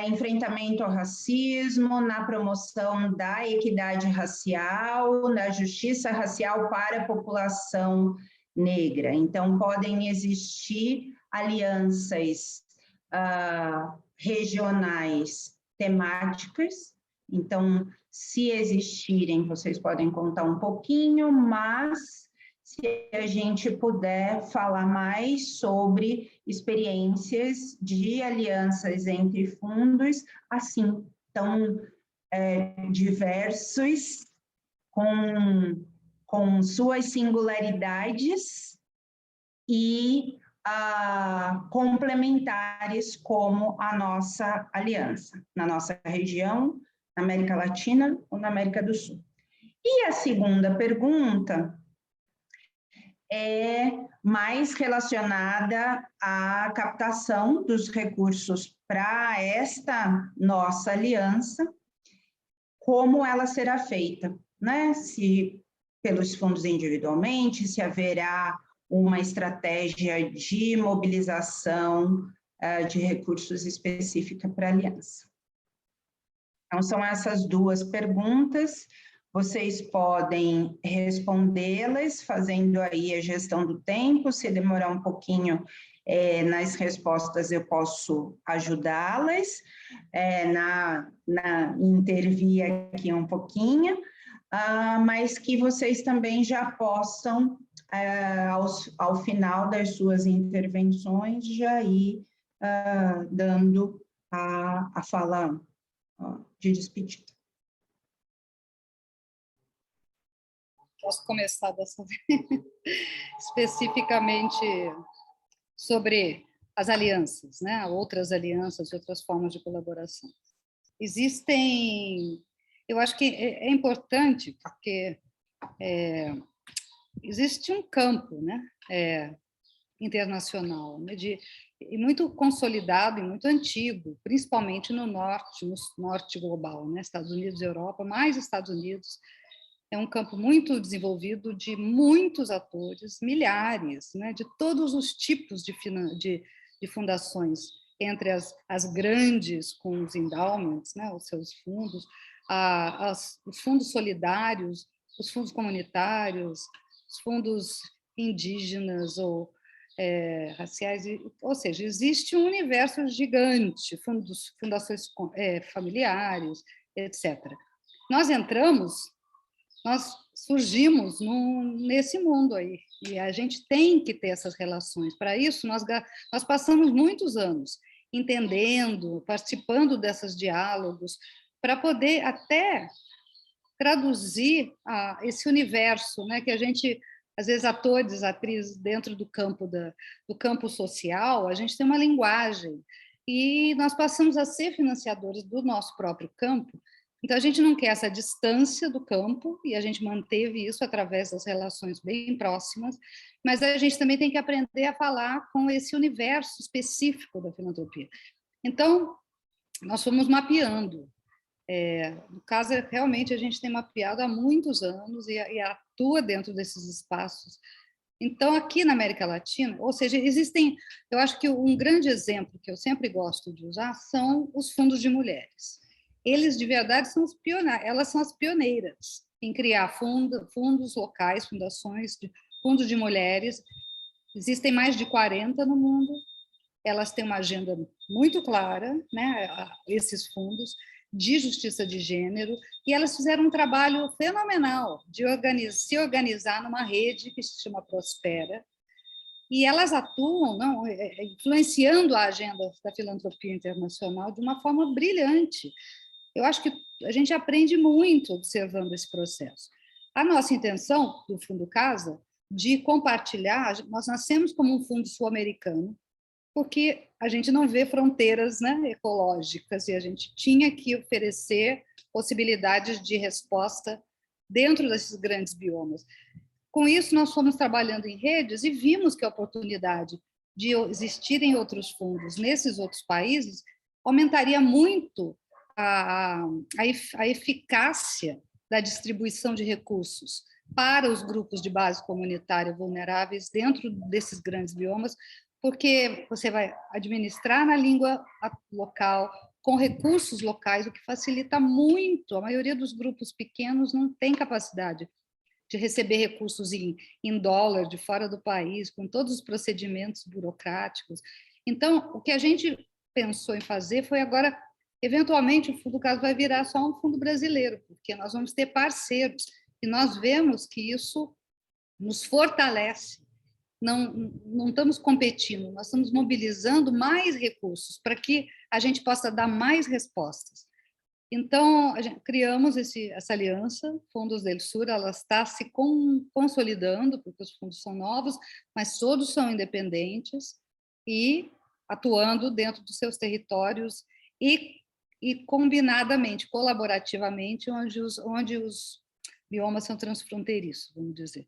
Speaker 1: enfrentamento ao racismo, na promoção da equidade racial, na justiça racial para a população negra. Então, podem existir alianças regionais temáticas. Então, se existirem, vocês podem contar um pouquinho, mas se a gente puder falar mais sobre experiências de alianças entre fundos, assim, tão diversos, com suas singularidades e complementares como a nossa aliança, na nossa região, na América Latina ou na América do Sul. E a segunda pergunta é mais relacionada à captação dos recursos para esta nossa aliança, como ela será feita, né? Se pelos fundos individualmente, se haverá uma estratégia de mobilização de recursos específica para a aliança. Então, são essas duas perguntas. Vocês podem respondê-las fazendo aí a gestão do tempo. Se demorar um pouquinho nas respostas, eu posso ajudá-las, intervir aqui um pouquinho, mas que vocês também já possam, ao final das suas intervenções, já ir dando a fala de despedida.
Speaker 5: Posso começar dessa vez? Especificamente sobre as alianças, né? Outras alianças, outras formas de colaboração. Existem, eu acho que é importante, porque existe um campo, né? Internacional, né? E muito consolidado e muito antigo, principalmente no norte global, né? Estados Unidos e Europa, mais Estados Unidos. É um campo muito desenvolvido de muitos atores, milhares, né? De todos os tipos de fundações, entre as grandes com os endowments, né? Os seus fundos, os fundos solidários, os fundos comunitários, os fundos indígenas ou raciais, ou seja, existe um universo gigante, fundações familiares, etc. Nós surgimos nesse mundo aí, e a gente tem que ter essas relações. Para isso, nós passamos muitos anos entendendo, participando desses diálogos, para poder até traduzir esse universo, né, que a gente, às vezes, atores, atrizes, dentro do campo social, a gente tem uma linguagem, e nós passamos a ser financiadores do nosso próprio campo. Então, a gente não quer essa distância do campo, e a gente manteve isso através das relações bem próximas, mas a gente também tem que aprender a falar com esse universo específico da filantropia. Então, nós fomos mapeando. No caso, realmente, a gente tem mapeado há muitos anos e atua dentro desses espaços. Então, aqui na América Latina, ou seja, existem, eu acho que um grande exemplo que eu sempre gosto de usar são os fundos de mulheres. Eles, de verdade, elas são as pioneiras em criar fundos locais, fundos de mulheres. Existem mais de 40 no mundo. Elas têm uma agenda muito clara, né, esses fundos, de justiça de gênero, e elas fizeram um trabalho fenomenal de se organizar numa rede que se chama Prospera, e elas atuam influenciando a agenda da filantropia internacional de uma forma brilhante. Eu acho que a gente aprende muito observando esse processo. A nossa intenção do Fundo Casa, de compartilhar, nós nascemos como um fundo sul-americano, porque a gente não vê fronteiras, né, ecológicas, e a gente tinha que oferecer possibilidades de resposta dentro desses grandes biomas. Com isso, nós fomos trabalhando em redes e vimos que a oportunidade de existirem outros fundos nesses outros países aumentaria muito a eficácia da distribuição de recursos para os grupos de base comunitária vulneráveis dentro desses grandes biomas, porque você vai administrar na língua local, com recursos locais, o que facilita muito. A maioria dos grupos pequenos não tem capacidade de receber recursos em dólar de fora do país, com todos os procedimentos burocráticos. Então, o que a gente pensou em fazer foi agora, eventualmente, o fundo caso vai virar só um fundo brasileiro, porque nós vamos ter parceiros, e nós vemos que isso nos fortalece. Não estamos competindo, nós estamos mobilizando mais recursos para que a gente possa dar mais respostas. Então, criamos essa aliança, Fundos del Sur, ela está se consolidando, porque os fundos são novos, mas todos são independentes e atuando dentro dos seus territórios e combinadamente, colaborativamente, onde os biomas são transfronteiriços, vamos dizer.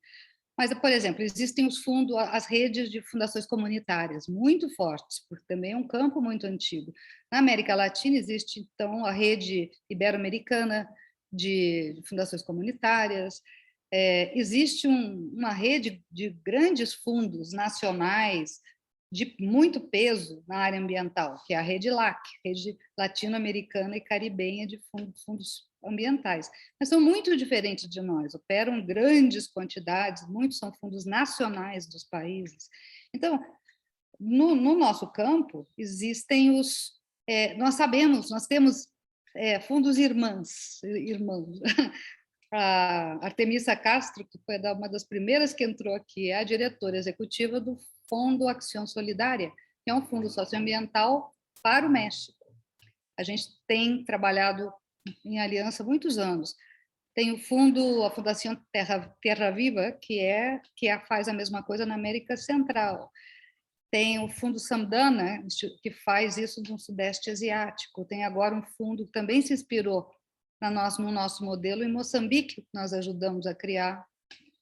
Speaker 5: Mas, por exemplo, existem os fundos, as redes de fundações comunitárias muito fortes, porque também é um campo muito antigo. Na América Latina existe, então, a rede ibero-americana de fundações comunitárias, existe uma rede de grandes fundos nacionais de muito peso na área ambiental, que é a rede LAC, Rede Latino-Americana e Caribenha de fundos ambientais, mas são muito diferentes de nós, operam grandes quantidades, muitos são fundos nacionais dos países. Então, no nosso campo, existem nós sabemos, nós temos fundos irmãos. A Artemisa Castro, que foi uma das primeiras que entrou aqui, é a diretora executiva do Fundo Acción Solidária, que é um fundo socioambiental para o México. A gente tem trabalhado em aliança há muitos anos. Tem o fundo, a Fundação Terra Viva, que faz a mesma coisa na América Central. Tem o fundo Samdana, que faz isso no Sudeste Asiático. Tem agora um fundo que também se inspirou no nosso modelo em Moçambique, que nós ajudamos a criar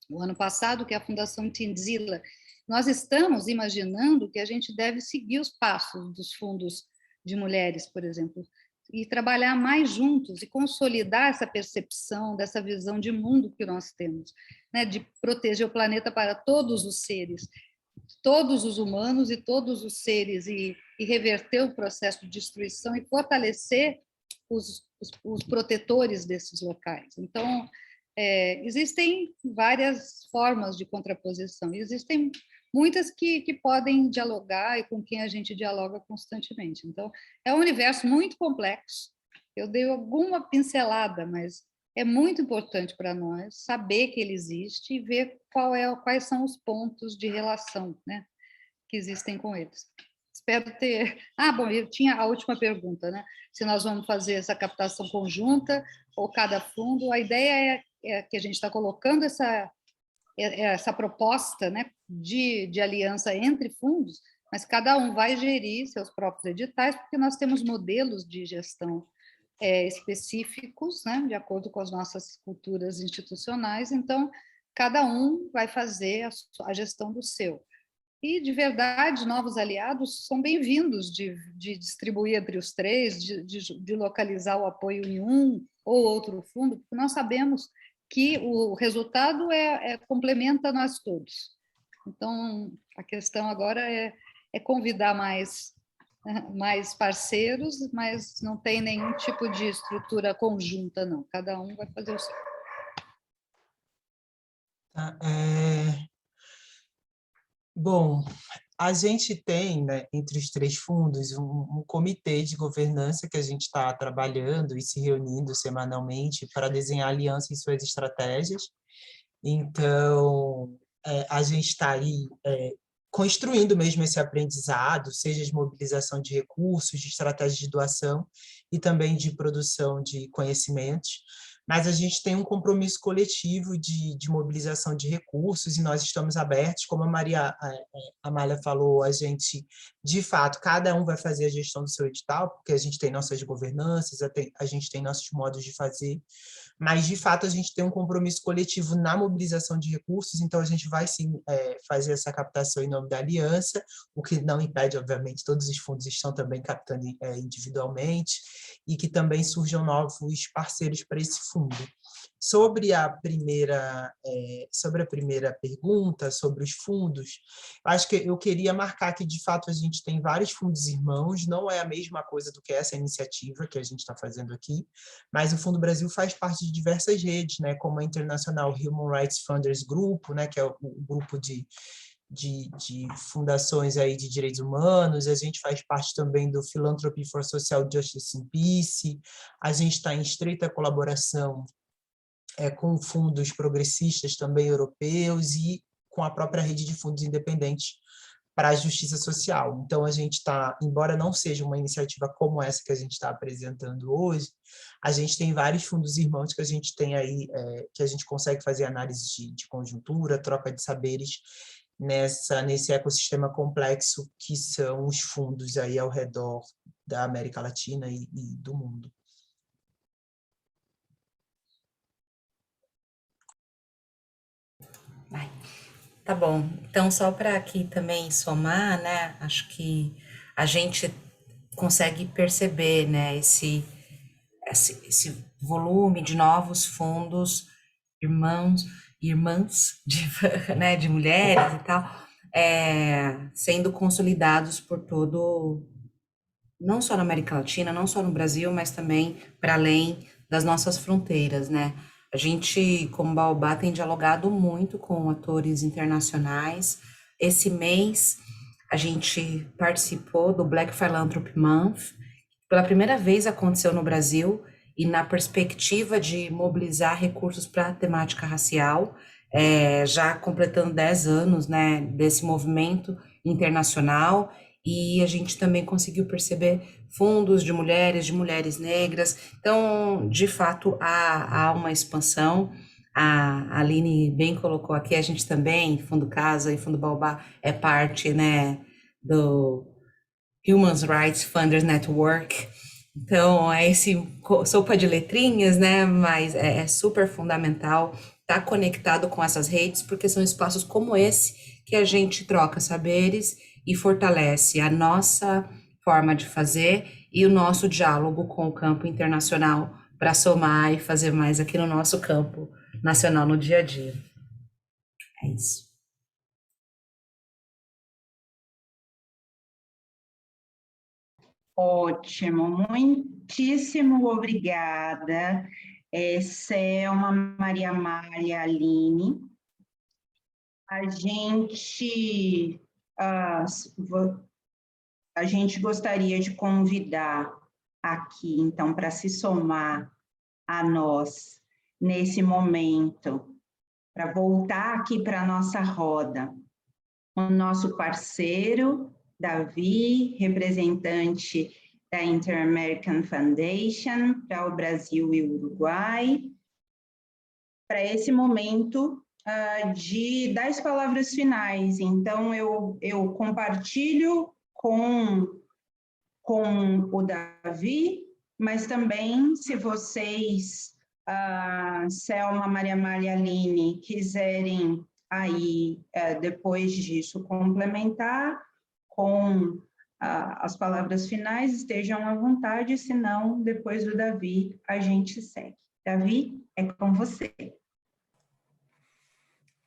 Speaker 5: o ano passado, que é a Fundação Tindzila. Nós estamos imaginando que a gente deve seguir os passos dos fundos de mulheres, por exemplo, e trabalhar mais juntos e consolidar essa percepção, dessa visão de mundo que nós temos, né, de proteger o planeta para todos os seres, todos os humanos e todos os seres, e reverter o processo de destruição e fortalecer os protetores desses locais. Então, existem várias formas de contraposição, existem muitas que podem dialogar e com quem a gente dialoga constantemente. Então, é um universo muito complexo. Eu dei alguma pincelada, mas é muito importante para nós saber que ele existe e ver quais são os pontos de relação, né, que existem com eles. Espero ter... bom, eu tinha a última pergunta, né? Se nós vamos fazer essa captação conjunta ou cada fundo. A ideia é que a gente está colocando essa proposta, né, de aliança entre fundos, mas cada um vai gerir seus próprios editais, porque nós temos modelos de gestão específicos, né, de acordo com as nossas culturas institucionais, então cada um vai fazer a gestão do seu. E, de verdade, novos aliados são bem-vindos de distribuir entre os três, de localizar o apoio em um ou outro fundo, porque nós sabemos que o resultado complementa nós todos. Então, a questão agora é convidar mais parceiros, mas não tem nenhum tipo de estrutura conjunta, não. Cada um vai fazer o seu.
Speaker 4: Bom, a gente tem, né, entre os três fundos, um comitê de governança que a gente está trabalhando e se reunindo semanalmente para desenhar alianças e suas estratégias. Então, a gente está aí construindo mesmo esse aprendizado, seja de mobilização de recursos, de estratégias de doação e também de produção de conhecimentos. mas a gente tem um compromisso coletivo de mobilização de recursos e nós estamos abertos, como a Amália falou, a gente, de fato, cada um vai fazer a gestão do seu edital, porque a gente tem nossas governanças, a gente tem nossos modos de fazer, mas, de fato, a gente tem um compromisso coletivo na mobilização de recursos, então a gente vai, sim, fazer essa captação em nome da aliança, o que não impede, obviamente, todos os fundos estão também captando individualmente, e que também surjam novos parceiros para esse fundo. Sobre a primeira pergunta, sobre os fundos, acho que eu queria marcar que, de fato, a gente tem vários fundos irmãos, não é a mesma coisa do que essa iniciativa que a gente está fazendo aqui, mas o Fundo Brasil faz parte de diversas redes, né, como a International Human Rights Funders Group, né, que é o grupo de fundações aí de direitos humanos, a gente faz parte também do Philanthropy for Social Justice and Peace, a gente está em estreita colaboração com fundos progressistas também europeus e com a própria rede de fundos independentes para a justiça social. Então, a gente está, embora não seja uma iniciativa como essa que a gente está apresentando hoje, a gente tem vários fundos irmãos que a gente tem aí, que a gente consegue fazer análise de conjuntura, troca de saberes, nesse ecossistema complexo que são os fundos aí ao redor da América Latina e do mundo.
Speaker 3: Tá bom. Então, só para aqui também somar, né? Acho que a gente consegue perceber, né? Esse volume de novos fundos, irmãs, né? De mulheres e tal, sendo consolidados por todo, não só na América Latina, não só no Brasil, mas também para além das nossas fronteiras, né? A gente, como Baobá, tem dialogado muito com atores internacionais. Esse mês, a gente participou do Black Philanthropy Month. Pela primeira vez aconteceu no Brasil, e na perspectiva de mobilizar recursos para a temática racial, já completando 10 anos, né, desse movimento internacional, e a gente também conseguiu perceber fundos de mulheres negras. Então, de fato, há uma expansão. A Aline bem colocou aqui, a gente também, Fundo Casa e Fundo Baobá, é parte, né, do Human Rights Funders Network. Então, é esse sopa de letrinhas, né, mas é super fundamental estar conectado com essas redes, porque são espaços como esse que a gente troca saberes e fortalece a nossa forma de fazer e o nosso diálogo com o campo internacional para somar e fazer mais aqui no nosso campo nacional no dia a dia. É isso.
Speaker 1: Ótimo, muitíssimo obrigada, Selma, Maria Amália, Aline. A gente gostaria de convidar aqui, então, para se somar a nós nesse momento, para voltar aqui para a nossa roda, o nosso parceiro, Davi, representante da Inter-American Foundation para o Brasil e o Uruguai, para esse momento de dar as palavras finais. Então, eu compartilho com o Davi, mas também, se vocês, Selma, Maria Amália e Aline, quiserem aí, depois disso, complementar com as palavras finais, estejam à vontade, senão, depois do Davi, a gente segue. Davi, é com você.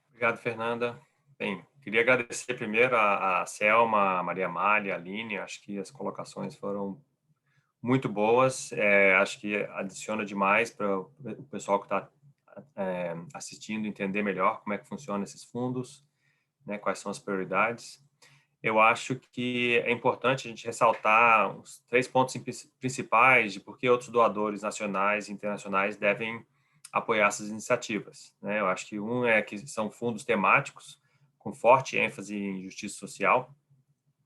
Speaker 2: Obrigado, Fernanda. Bem, queria agradecer primeiro a Selma, a Maria Amália, a Aline, acho que as colocações foram muito boas, acho que adiciona demais para o pessoal que está assistindo entender melhor como é que funcionam esses fundos, né, quais são as prioridades. Eu acho que é importante a gente ressaltar os 3 pontos principais de por que outros doadores nacionais e internacionais devem apoiar essas iniciativas, né? Eu acho que um é que são fundos temáticos com forte ênfase em justiça social,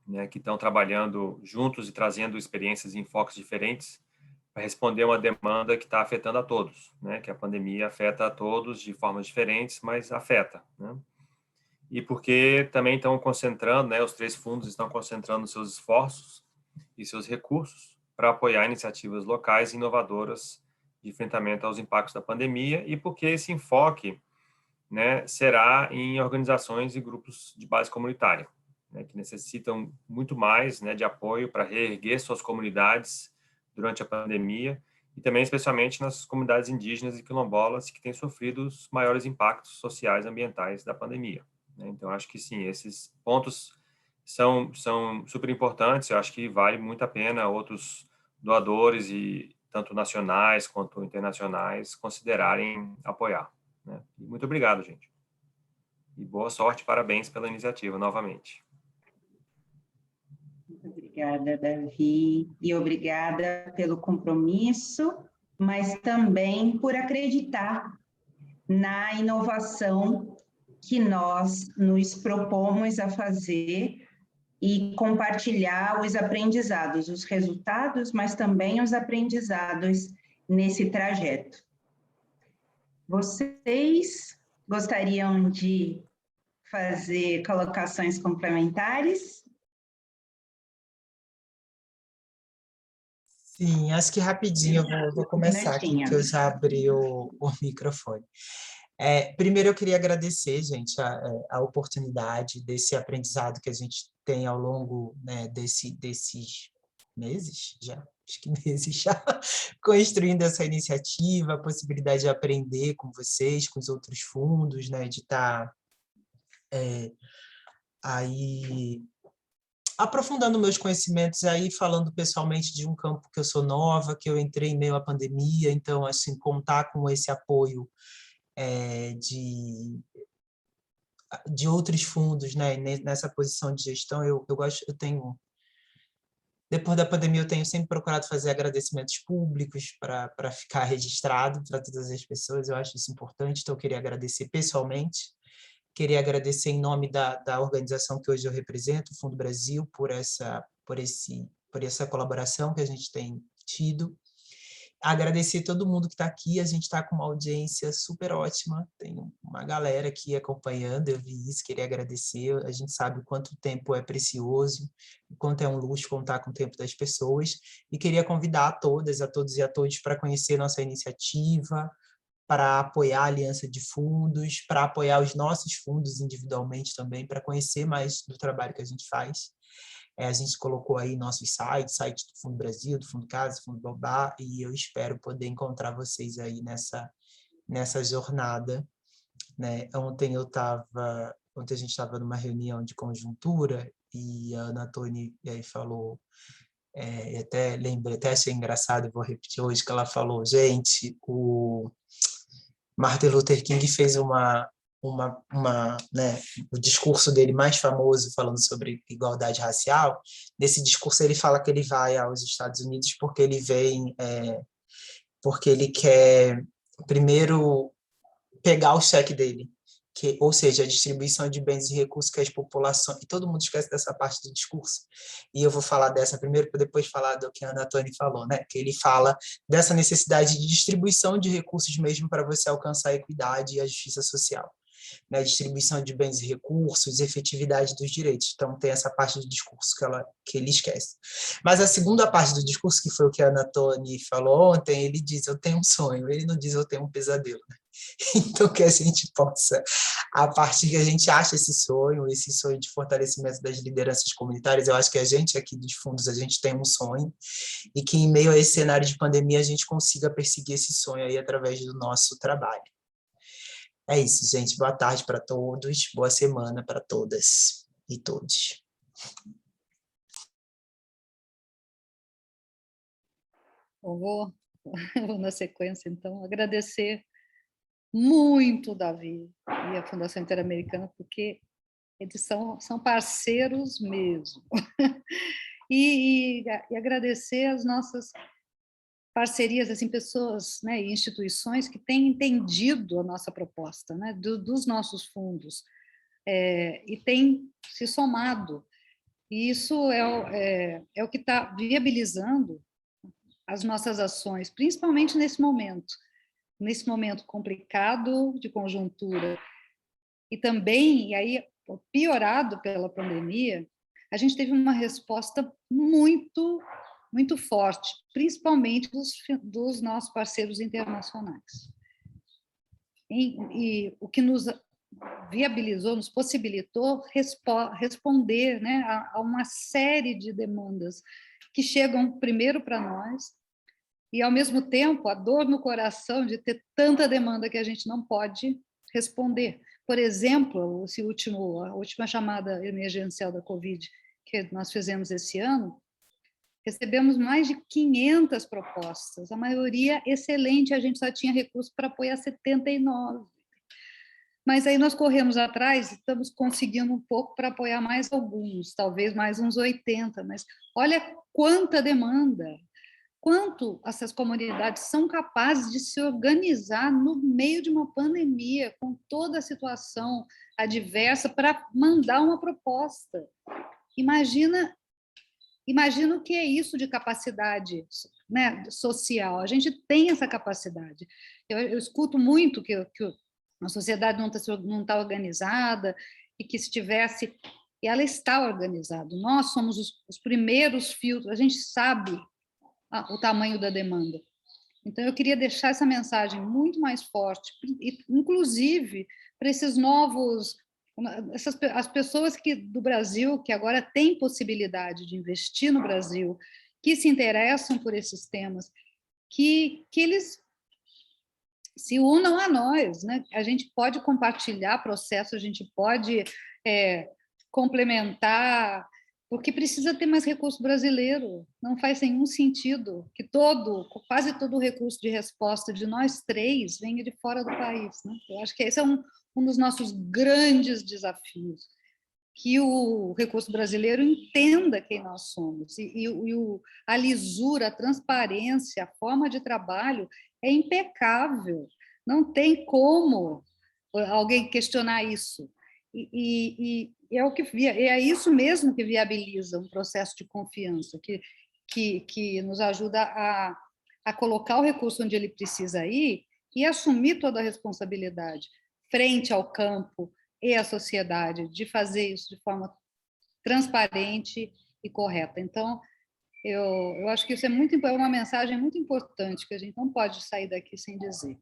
Speaker 2: né, que estão trabalhando juntos e trazendo experiências e enfoques diferentes responder a uma demanda que está afetando a todos, né? Que a pandemia afeta a todos de formas diferentes, mas afeta, né? E porque também estão concentrando, né? Os 3 fundos estão concentrando seus esforços e seus recursos para apoiar iniciativas locais e inovadoras de enfrentamento aos impactos da pandemia, e porque esse enfoque, né, será em organizações e grupos de base comunitária, né, que necessitam muito mais, né, de apoio para reerguer suas comunidades durante a pandemia, e também especialmente nas comunidades indígenas e quilombolas que têm sofrido os maiores impactos sociais e ambientais da pandemia, né? Então, acho que sim, esses pontos são super importantes. Eu acho que vale muito a pena outros doadores, e tanto nacionais quanto internacionais, considerarem apoiar, né? E muito obrigado, gente. E boa sorte, parabéns pela iniciativa novamente.
Speaker 1: Muito obrigada, Davi, e obrigada pelo compromisso, mas também por acreditar na inovação que nós nos propomos a fazer e compartilhar os aprendizados, os resultados, mas também os aprendizados nesse trajeto. Vocês gostariam de fazer colocações complementares?
Speaker 4: Sim, acho que rapidinho eu vou começar aqui, que eu já abri o microfone. Primeiro, eu queria agradecer, gente, a oportunidade desse aprendizado que a gente tem ao longo, né, desses meses, já, acho que meses já, construindo essa iniciativa, a possibilidade de aprender com vocês, com os outros fundos, né, de estar aí aprofundando meus conhecimentos aí, falando pessoalmente de um campo que eu sou nova, que eu entrei em meio à pandemia, então, assim, contar com esse apoio de outros fundos, né, nessa posição de gestão, eu tenho, depois da pandemia, eu tenho sempre procurado fazer agradecimentos públicos para ficar registrado para todas as pessoas, eu acho isso importante, então eu queria agradecer pessoalmente, queria agradecer em nome da organização que hoje eu represento, o Fundo Brasil, por essa colaboração que a gente tem tido. Agradecer todo mundo que está aqui, a gente está com uma audiência super ótima, tem uma galera aqui acompanhando, eu vi isso, queria agradecer, a gente sabe o quanto o tempo é precioso, o quanto é um luxo contar com o tempo das pessoas, e queria convidar a todas, a todos e a todos para conhecer nossa iniciativa, para apoiar a aliança de fundos, para apoiar os nossos fundos individualmente também, para conhecer mais do trabalho que a gente faz. A gente colocou aí nossos sites, site do Fundo Brasil, do Fundo Casa, do Fundo Baobá, e eu espero poder encontrar vocês aí nessa jornada, né? Ontem a gente estava numa reunião de conjuntura e a Ana Toni aí falou, até lembrei, até achei engraçado, e vou repetir hoje, que ela falou, gente, o Martin Luther King fez né, o discurso dele mais famoso falando sobre igualdade racial. Nesse discurso ele fala que ele vai aos Estados Unidos porque ele porque ele quer primeiro pegar o cheque dele, ou seja, a distribuição de bens e recursos que as populações, e todo mundo esquece dessa parte do discurso, e eu vou falar dessa primeiro para depois falar do que a Ana Toni falou, né? Que ele fala dessa necessidade de distribuição de recursos mesmo para você alcançar a equidade e a justiça social, né? Distribuição de bens e recursos, efetividade dos direitos. Então tem essa parte do discurso que ele esquece. Mas a segunda parte do discurso, que foi o que a Ana Toni falou ontem, ele diz, eu tenho um sonho, ele não diz, eu tenho um pesadelo, né? Então, que a gente possa, a partir que a gente acha esse sonho de fortalecimento das lideranças comunitárias, eu acho que a gente aqui dos fundos, a gente tem um sonho, e que em meio a esse cenário de pandemia a gente consiga perseguir esse sonho aí através do nosso trabalho. É isso, gente. Boa tarde para todos, boa semana para todas e todos.
Speaker 5: Eu vou na sequência, então, agradecer muito, Davi, e a Fundação Interamericana, porque eles são parceiros mesmo. E agradecer as nossas parcerias, assim, pessoas, né, e instituições que têm entendido a nossa proposta, né, dos nossos fundos, e têm se somado. E isso é o que está viabilizando as nossas ações, principalmente nesse momento complicado de conjuntura, e também, e aí piorado pela pandemia, a gente teve uma resposta muito, muito forte, principalmente dos nossos parceiros internacionais. E o que nos viabilizou, nos possibilitou responder, né, a uma série de demandas que chegam primeiro para nós, e, ao mesmo tempo, a dor no coração de ter tanta demanda que a gente não pode responder. Por exemplo, a última chamada emergencial da Covid que nós fizemos esse ano, recebemos mais de 500 propostas, a maioria excelente, a gente só tinha recurso para apoiar 79. Mas aí nós corremos atrás e estamos conseguindo um pouco para apoiar mais alguns, talvez mais uns 80, mas olha quanta demanda, quanto essas comunidades são capazes de se organizar no meio de uma pandemia, com toda a situação adversa, para mandar uma proposta. Imagina o que é isso de capacidade, né, social. A gente tem essa capacidade. Eu escuto muito que a sociedade não tá organizada, e que se tivesse... E ela está organizada. Nós somos os primeiros filtros, a gente sabe o tamanho da demanda. Então, eu queria deixar essa mensagem muito mais forte, inclusive para esses novos... as pessoas do Brasil, que agora têm possibilidade de investir no Brasil, que se interessam por esses temas, que eles se unam a nós, né? A gente pode compartilhar processos, a gente pode complementar, porque precisa ter mais recurso brasileiro. Não faz nenhum sentido que quase todo o recurso de resposta de nós três venha de fora do país, né? Eu acho que esse é um dos nossos grandes desafios, que o recurso brasileiro entenda quem nós somos, a lisura, a transparência, a forma de trabalho é impecável, não tem como alguém questionar isso, é isso mesmo que viabiliza um processo de confiança, que nos ajuda a colocar o recurso onde ele precisa ir e assumir toda a responsabilidade frente ao campo e à sociedade, de fazer isso de forma transparente e correta. Então, eu acho que isso é uma mensagem muito importante, que a gente não pode sair daqui sem dizer.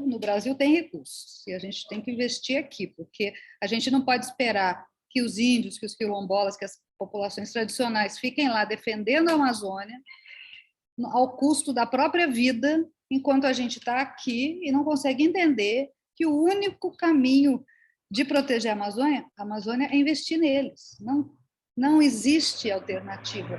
Speaker 5: No Brasil tem recursos, e a gente tem que investir aqui, porque a gente não pode esperar que os índios, que os quilombolas, que as populações tradicionais fiquem lá defendendo a Amazônia ao custo da própria vida, enquanto a gente está aqui e não consegue entender que o único caminho de proteger a Amazônia é investir neles. Não existe alternativa.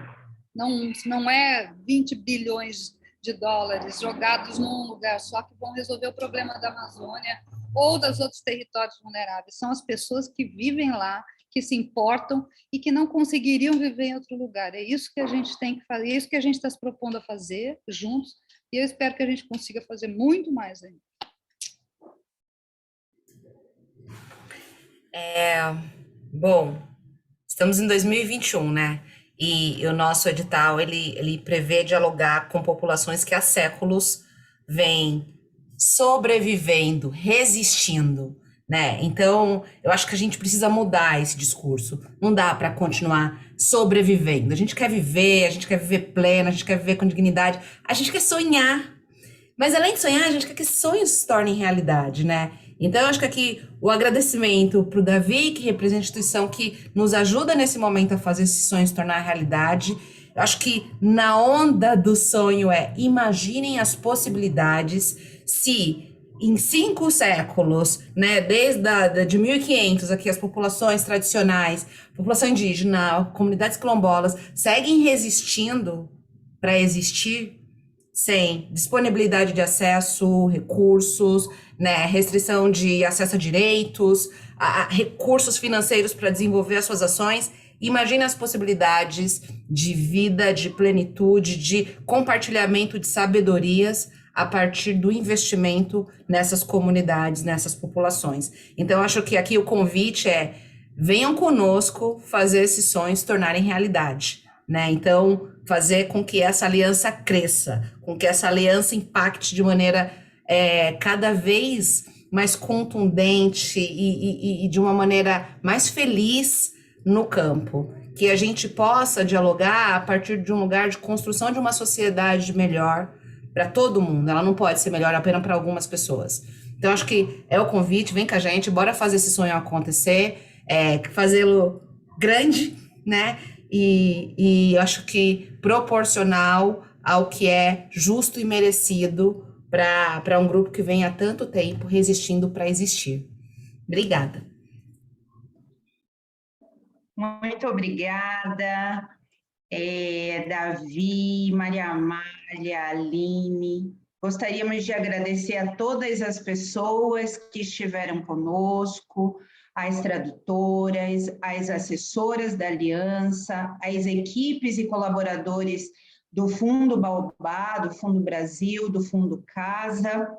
Speaker 5: Não é 20 bilhões de dólares jogados num lugar só que vão resolver o problema da Amazônia ou dos outros territórios vulneráveis. São as pessoas que vivem lá, que se importam e que não conseguiriam viver em outro lugar. É isso que a gente tem que fazer, é isso que a gente está se propondo a fazer juntos, e eu espero que a gente consiga fazer muito mais ainda.
Speaker 3: Bom, estamos em 2021, né? E o nosso edital, ele prevê dialogar com populações que há séculos vêm sobrevivendo, resistindo, né? Então, eu acho que a gente precisa mudar esse discurso. Não dá para continuar sobrevivendo. A gente quer viver plena, a gente quer viver com dignidade, a gente quer sonhar. Mas, além de sonhar, a gente quer que sonhos se tornem realidade, né? Então, eu acho que aqui o agradecimento para o Davi, que representa a instituição que nos ajuda nesse momento a fazer esses sonhos se tornar realidade. Eu acho que na onda do sonho imaginem as possibilidades se em 5 séculos, né, desde de 1500 aqui, as populações tradicionais, população indígena, comunidades quilombolas, seguem resistindo para existir sem disponibilidade de acesso, recursos, né, restrição de acesso a direitos, a recursos financeiros para desenvolver as suas ações. Imagine as possibilidades de vida, de plenitude, de compartilhamento de sabedorias a partir do investimento nessas comunidades, nessas populações. Então, acho que aqui o convite venham conosco fazer esses sonhos se tornarem realidade, né? Então, fazer com que essa aliança cresça, com que essa aliança impacte de maneira cada vez mais contundente e de uma maneira mais feliz no campo, que a gente possa dialogar a partir de um lugar de construção de uma sociedade melhor para todo mundo. Ela não pode ser melhor apenas para algumas pessoas. Então, acho que é o convite, vem com a gente, bora fazer esse sonho acontecer, fazê-lo grande, né? E acho que proporcional ao que é justo e merecido para um grupo que vem há tanto tempo resistindo para existir. Obrigada.
Speaker 1: Muito obrigada, Davi, Maria Amália, Aline. Gostaríamos de agradecer a todas as pessoas que estiveram conosco, as tradutoras, as assessoras da Aliança, as equipes e colaboradores do Fundo Baobá, do Fundo Brasil, do Fundo Casa.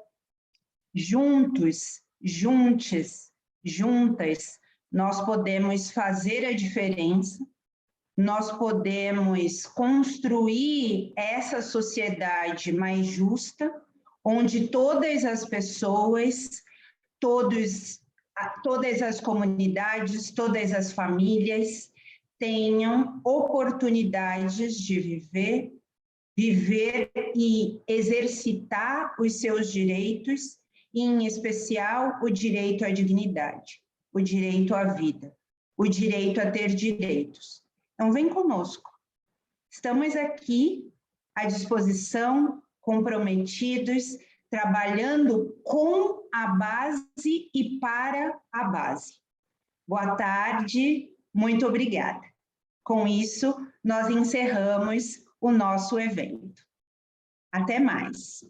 Speaker 1: Juntos, juntas, nós podemos fazer a diferença, nós podemos construir essa sociedade mais justa, onde todas as pessoas, todas as comunidades, todas as famílias tenham oportunidades de viver e exercitar os seus direitos, e, em especial, o direito à dignidade, o direito à vida, o direito a ter direitos. Então, vem conosco. Estamos aqui à disposição, comprometidos, trabalhando com a base e para a base. Boa tarde, muito obrigada. Com isso, nós encerramos o nosso evento. Até mais.